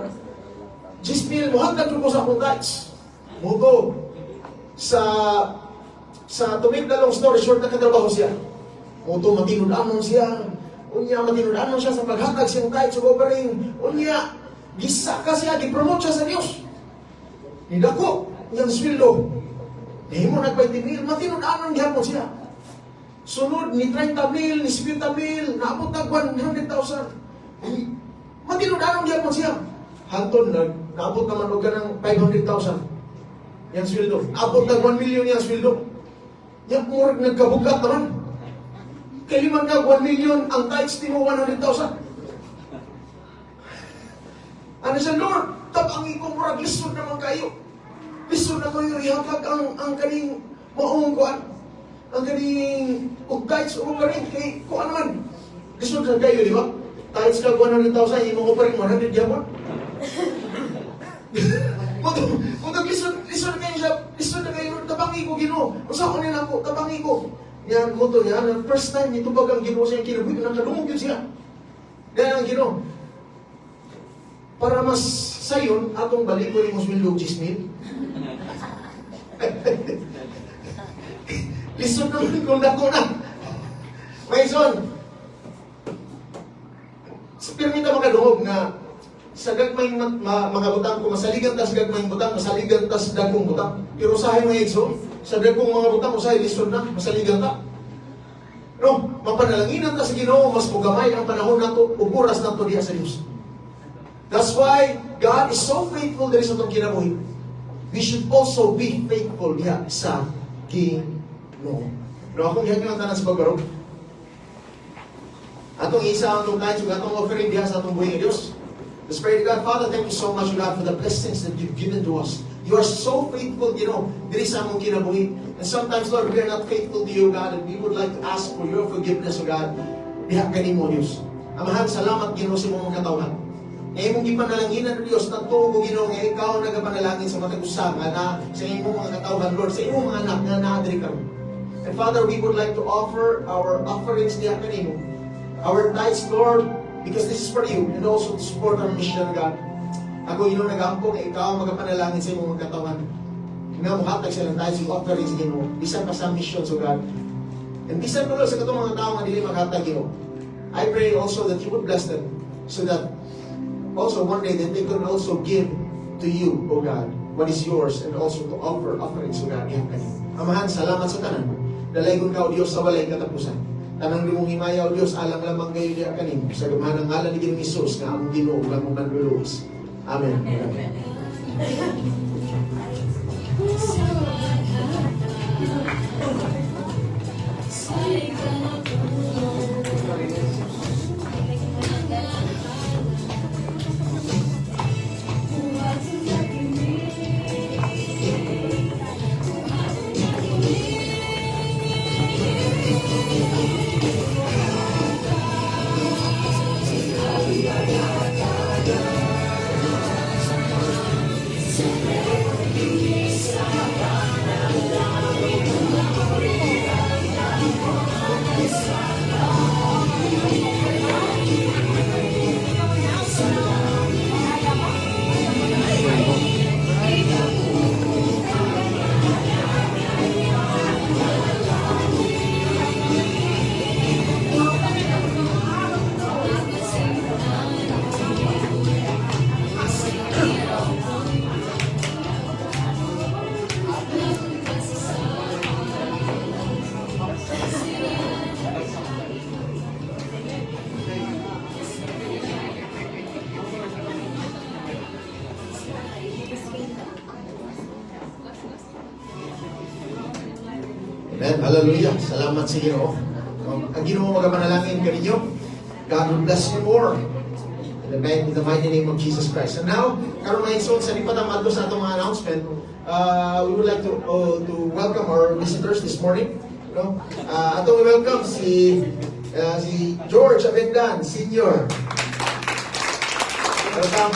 S2: Gismil, muhantag ko sa akong tithes. Muto, sa tumig na long story short, nakatrabaho siya. Muto, matinod-anon siya. Unya, matinod-anon siya sa paghatag siyang tithes o offering. Unya, gisa ka siya, di-promote siya sa Diyos. Nidako, yung swildo. Hindi mo nag-20,000, matinod-anon gihapon siya. Sunod, ni 30,000, ni 70,000, naabot na 100,000. Matinod-anon gihapon siya. Hanton, naabot naman o ka ng 500,000. Yang sweldo. Abot ng 1 million yung sweldo. Yang murag nagkabugat naman. Kaliman ka 1 million, ang tithes din mo 100,000. Ano siya, Lord, tabangi ko murag lisod naman kayo. Lisod na kayo, ihapag ang kaning maong kuan. Ang kaning tithes o kaning kay kuan naman. Lisod na kayo, di ba? Tithes ka 100,000, yung mga paring 100 yapon. Kung lisod kayo siya, lisod na kayo, tabangi ko, Ginoo. Usa ko nila ako, tabangi ko. Yan, moto niya, first time, itubag ang Ginoo siya, kinabuhi, nakadungog yun siya. Yan ang Ginoo. Para mas sayon, atong balik ko yung muswildo, Gismil. Lisod na kung dako na. May son, pirmita makadungog na sa gagmayng mga butang ko, masaligan tas gagmayng butang, masaligan tas dagkong butang. Pero usahay mga igsoon, sa dagkong mga butang, usahay lisod na, masaligan ta. No, mapanalanginan ta sa Ginoo, mas pugamay ang panahon nato, uburas nato diha sa Dios. That's why God is so faithful diri sa atong kinabuhi. We should also be faithful diha sa Ginoo. No, akong gihan ang tanan sa pagbarog. Atong isa ang tithes ug atong offering diha sa atong buhing Dios. Let's pray to God. Father, thank you so much, God, for the blessings that you've given to us. You are so faithful, diri sa among kinabuhi. And sometimes, Lord, we are not faithful to you, God, and we would like to ask for your forgiveness, O God. Diha kanimo, Diyos. Amahan, salamat, Ginoo, sa imong katawhan. Na imong gipanalanginan, Diyos, nagtuo ko, Ginoo, nga ikaw nagapanalangin sa matag usa nga na sa imong mga katawhan, Lord, sa imong mga anak na naadiri karon. And Father, we would like to offer our offerings diha kanimo. Our tithes, Lord, because this is for you and also to support our mission, God. Ako Ginoo nagampo kay ikaw ang magapanalangin sa imong katawan. Nga mo hatag silang tayo sa offering sa Ginoo. Bisan pa sa mission so God. And bisan pa sa katong mga tao nga dili maghatag Ginoo. I pray also that you would bless them so that also one day that they could also give to you, O God, what is yours and also to offer offerings, O God, iyang kanin. Amahan, salamat sa tanan. Dalaygon ka, O Diyos, sa walay katapusan. Tanang limong himaya, O Diyos, alang lamang kayo niya kanin. Sa gamahan ng ngalan ni Ginoong Isus, na among Ginoo, na among manluluwas. Amen. Amen. Amen. Hallelujah. Salamat sa Ginoo. Ang Ginoo magapanalangin kaninyo. God will bless you more. In the mighty name of Jesus Christ. And now, karon mga igsoon, sa lipat ang madlo sa atong mga announcement, we would like to welcome our visitors this morning. No? Atong welcome si George Abendan, Senior. Welcome.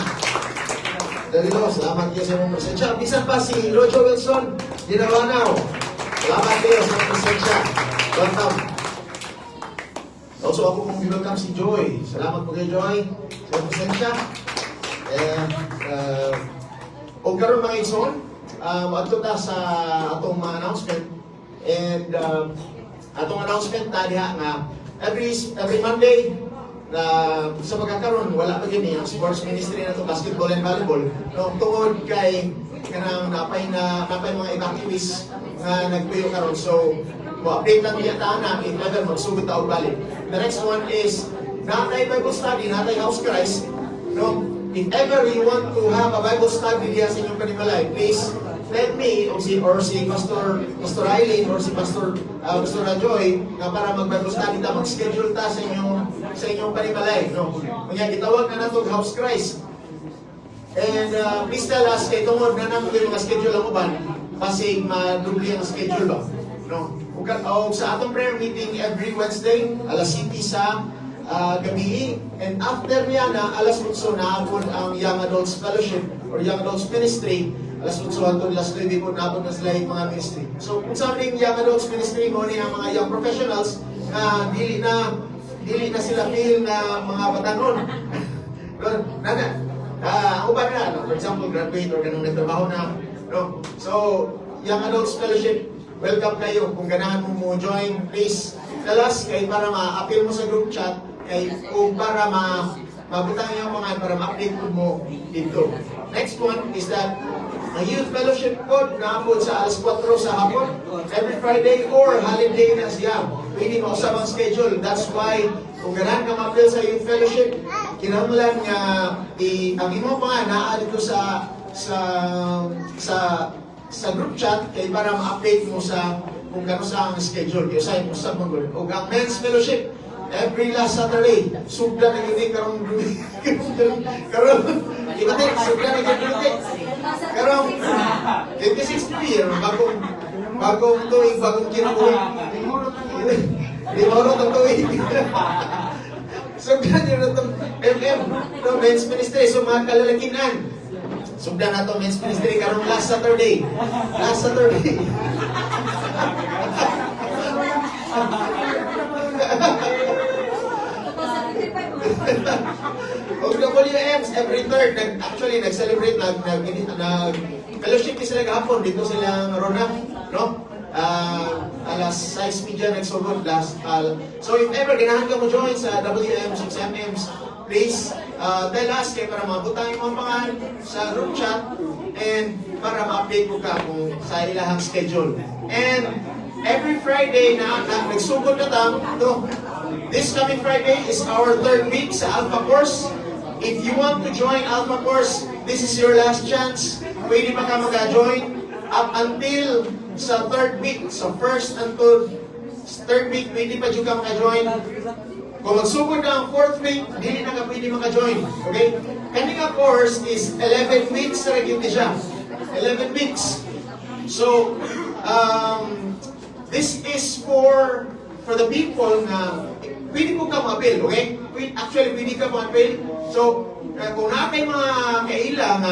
S2: Dalilo, salamat kayo sa inyong presensya. Bisan pa si Rojo Wilson, Dinawanaw. Salamat kayo sa inyong presensya. Welcome. Also, ako kong welcome si Joy. Salamat po kayo, Joy, sa inyong presensya. And, o karon mga igsoon, adto ta sa atong mga announcement. And, atong announcement ta diha nga every Monday na sa pagkakaroon, wala pa gini ang sports ministry na to, basketball and volleyball. No, tungod kay kanang napay mga evacuees nga nagpuyo karon. So, mo-update lang niya taana, if ever magsugod ta og balik. The next one is natay Bible study, natay House Christ. No, if ever you want to have a Bible study diya sa inyong panimalay, please let me or si Pastor Eileen or si Pastor Joy na para mag-Bible study ta, mag-schedule ta sa inyong panimalay. No? Kaya gitawag na nato House Christ. And please tell us kay tungod na nang mga schedule ang uban, kasi madubli ang schedule ba. No? O sa atong prayer meeting every Wednesday, alas 7 sa gabi, and after niya na alas 8 na hapon ang Young Adults Fellowship or Young Adults Ministry. Alas 8 hangtod alas 9 po napon na sila yung mga ministry. So kung saan yung Young Adults Ministry mo ni ang mga young professionals na dili na sila feel na mga batanon. Ang uban na, no? For example, graduate or ganun nagtrabaho na. No? So, Young Adults Fellowship, welcome kayo. Kung ganahan mo join, please tell us kay para ma-appeal mo sa group chat kay o para mabutang yung mga para ma-update mo dito. Next one is that ang youth fellowship po naapod sa alas 4 sa hapon every Friday or holiday na siya. Pwede mausap ang schedule. That's why kung ganahan ka ma-appeal sa youth fellowship, kinahanglan nga ang imo mga naa dito sa group chat kay para ma-update mo sa kung gano sa ang schedule. Kaya sa usap mo gud. O ang men's fellowship every last Saturday, subla na gini karong karon ibate subla na gini karong 26 New Year bagong tuig bagong kinabuhi di mo ro tong tuig subla niyo na tong no men's ministry so mga kalalakinan subla na to men's ministry karong last Saturday Og WMs every third, actually nag-celebrate, fellowship din sila gahapon, dito silang Rona, no? Alas 6 media nagsugod last. So if ever ganahan ka mo join sa WMs, XMMs, please tell us kay para mabutang yung mga pangalan sa group chat and para ma-update ko ka kung sa ilahang schedule. And every Friday na nagsugod na tam, no? This coming Friday is our third week sa Alpha Course. If you want to join Alpha Course, this is your last chance. Pwede pa ka mag-join up until sa third week. So first until third week, pwede pa dyan ka mag-join. Kung magsugod na ang fourth week, hindi na ka pwede mag-join. Okay? Kaninga course is 11 weeks na rin siya. 11 weeks. So, this is for the people na pwede mo ka ma-appeal, okay? Actually, pwede ka ma-appeal. So, kung nakay mga kailang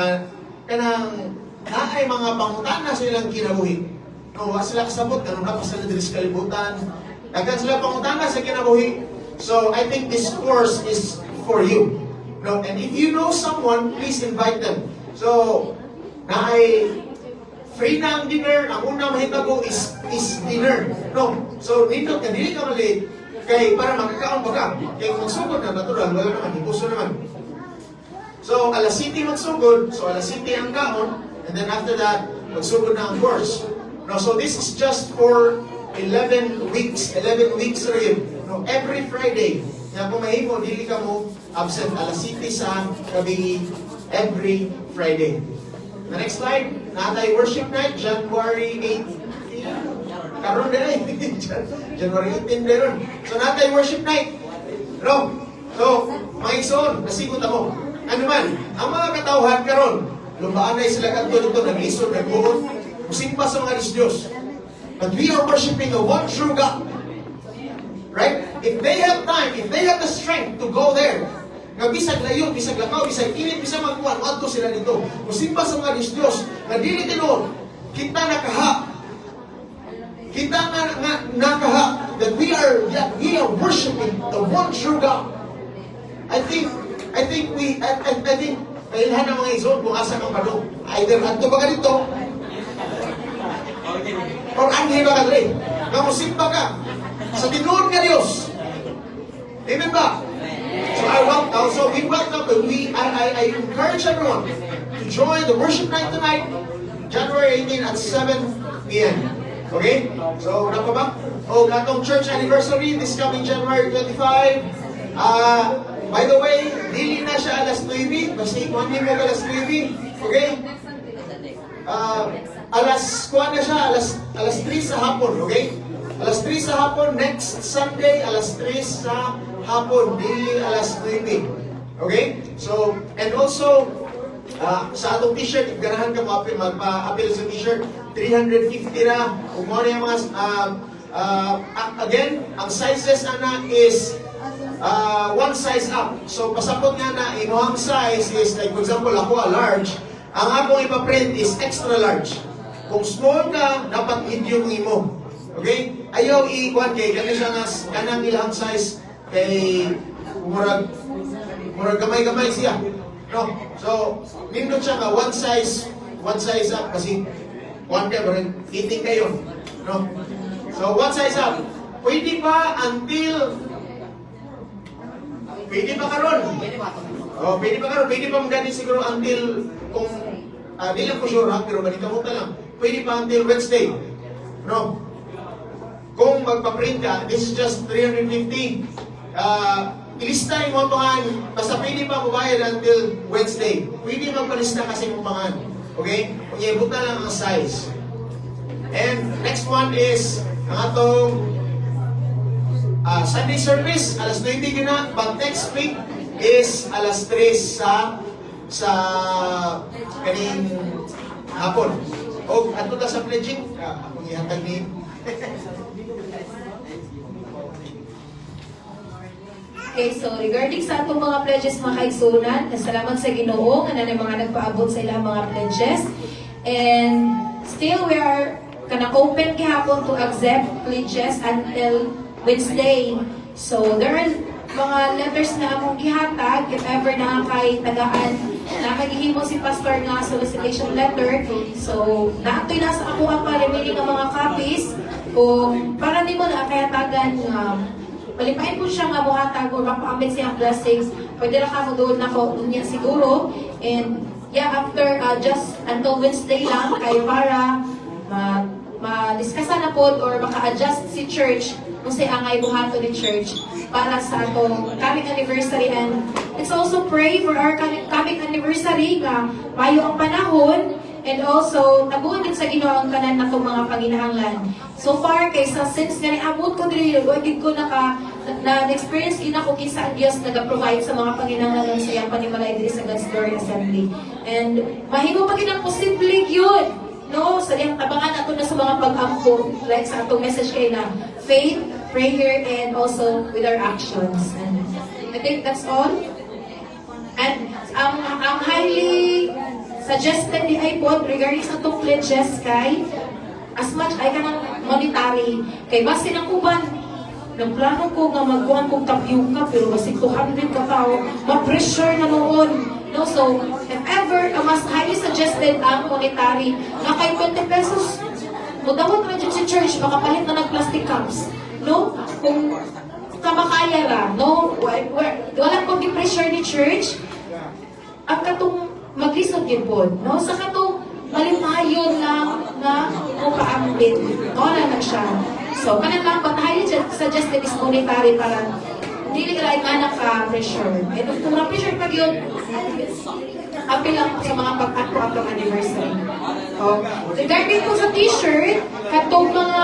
S2: kanang naay mga pangutana sa ilang kinabuhi. No, wa sila kasabot, ganun na pa sila diri sa kalibutan. Daghan sila pangutana sa kinabuhi. So, I think this course is for you. No, and if you know someone, please invite them. So, naay free na ang dinner, ang unang mahitabo is dinner. No, so dito ka, dili ka maliit. Kay para makakaon pa ka. Kaya kung magsugod na, natural, wala naman, ipuso naman. So, alas 7 magsugod, so alas 7 ang kaon, and then after that, magsugod na ang course. No, so this is just for 11 weeks rin. No, every Friday, na kung mahimo, dili ka mo absent alas 7 sa gabi every Friday. The next slide, natay worship night, January 8. Karon din ay, January 18 din ron. So natay worship night. No? So, mga igsoon, nasigot ako. Ano man, ang mga katawhan karon, lumbaan na sila kanto dito, nag-isod, nag-uot, musimpa sa mga Diyos. But we are worshiping the one true God. Right? If they have time, if they have the strength to go there, nga bisag layo, bisag lakaw, bisag init, bisag magkuhan, adto sila dito. Musimpa sa mga Diyos, na dili tinuod, kita nakaha. Kita nakaha that we are worshiping the one true God. I think kailhan ng mga izon kung asa kang padong. Either adto ba ka dito, or anghel ba ka dito. Nga musimpa ka sa tinuod nga Diyos. Amen ba? So we welcome, I encourage everyone to join the worship night tonight, January 18 at 7 p.m. Okay? So, napa ba? O, natong church anniversary this coming January 25. By the way, dili na siya alas 9. Basta ikuhan niyo mo alas 9. Okay? Kuhan na siya, alas 3 sa hapon. Okay? Alas 3 sa hapon, next Sunday, alas 3 sa hapon, dili alas 9. Okay? So, and also, sa atong t-shirt, ganahan ka magpa-appeal sa t-shirt, 350 na. Kung ano yung mga, again, ang sizes na is one size up. So, pasapot nga na, inuhang size is, like for example, ako large, ang akong ipaprint is extra large. Kung small ka, dapat medium mo. Okay? Ayaw i-kuhan kay, ganun siya nga, kanang ilang size, kay murag gamay-gamay siya. No? So, nindot siya nga, one size up, kasi one ka, parang fitting kayo. No? So, one size up. Pwede pa karon. Oh, pwede pa karon. Pwede pa magani siguro until, kung, di lang ko sure ha, pero ganito mo lang. Pwede pa until Wednesday. No? Kung magpa-print ka, this is just 350. Ilista yung mga pangan, basta pwede pa mabayad until Wednesday. Pwede magpalista kasi yung pangan. Okay? Kung iabot na lang ang size. And next one is, ang atong Sunday service, alas 9 na, but next week is alas 3 sa kaning hapon. O, ato ta sa pledging, akong ihatag ni
S3: Okay, so regarding sa atong mga pledges mga kaigsunan, salamat sa Ginoo nga nanay mga nagpaabot sa ilang mga pledges. And still we are open gihapon to accept pledges until Wednesday. So there are mga letters na among gihatag, if ever na kay tagaan, na maghihimo si Pastor nga solicitation letter. So, naatoy na sa ako ang remaining nga mga copies. Kung para nimo na kaya tagan nga malipain po siya nga buhatag or mapaambit siya ang blessings, pwede na ka mo doon na ko niya siguro. And yeah, after just until Wednesday lang kay para ma-discussan na po or maka-adjust si church kung sa angay buhato ni church para sa atong coming anniversary. And let's also pray for our coming anniversary nga mayo ang panahon. And also, nabuhan din sa Ginoo ang tanan natong mga panginahanglan. So far, kaysa since nga niabot ko diri, wagid ko na-experience din ako kinsa ang Dios nag-provide sa mga panginahanglan sa iyang panimalay diri sa God's Glory Assembly. And mahimo pa gid ang posible yun. No, sa iyang tabangan nato na sa mga pag-ampo, like sa atong message kay na faith, prayer, and also with our actions. And I think that's all. And ang highly suggested ni iPod regarding sa itong pledges kay as much ay ka ng monetary. Kay base ng uban, ng plano ko nga magkuhan kong tapyuka pero basi 200 ka tao, ma-pressure na noon. No? So, if ever, mas highly suggested ang monetary na kay 20 pesos, mudawat na dyan si church, makapalit na ng plastic cups. No? Kung kamakaya ra, no? Wala pong pressure ni church, ang katong maglisod yun po, no? Sa katong malimayon lang na mupaambit. No, na siya. So, kanan lang, but highly suggested is monetary para hindi nila nga naka-pressure. And kung na-pressure pag yun, apil lang sa mga pag-ako anniversary. So, regarding ko sa t-shirt, katong mga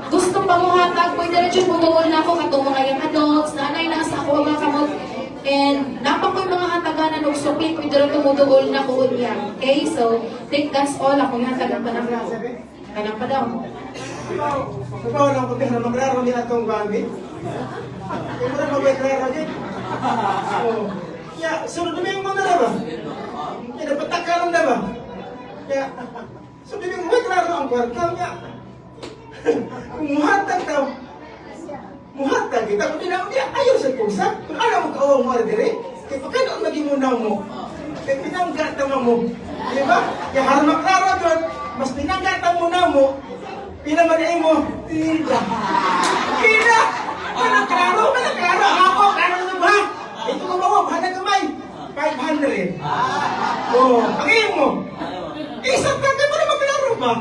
S3: gustong pamuhatag, pwede na dyan mutuon na ako, katong mga young adults, nanay na sa ako, mga kamot, and napakoy mga hataganan og supi ko dira tumuduol na ko unya. Okay? So, think that's all ako nga tagang panahon. Kanang pa daw.
S4: Ikaw lang ko na maglaro nila itong bambi. Ikaw na maglaro din. Ya, sunod namin mo na ba? Ya, napatakaran na ba? Ya, sunod namin mo maglaro ang kwarto niya. Muhatag daw. Muhatag kita kung dia ayaw sa pusa. Kung alam mo kaawang mo dire, kaya pagkano ang naging munaw mo? Kaya pinanggata mo. Di ba? Kaya harap maklaro doon, mas pinanggata munaw mo, pinamanayin mo, tidak. Tidak! Manang klaro! Ako, klaro na ba? Ito ko ba? Bahala kamay. 500. Oh, pagkain mo. Isang kanta mo na maglaro ba?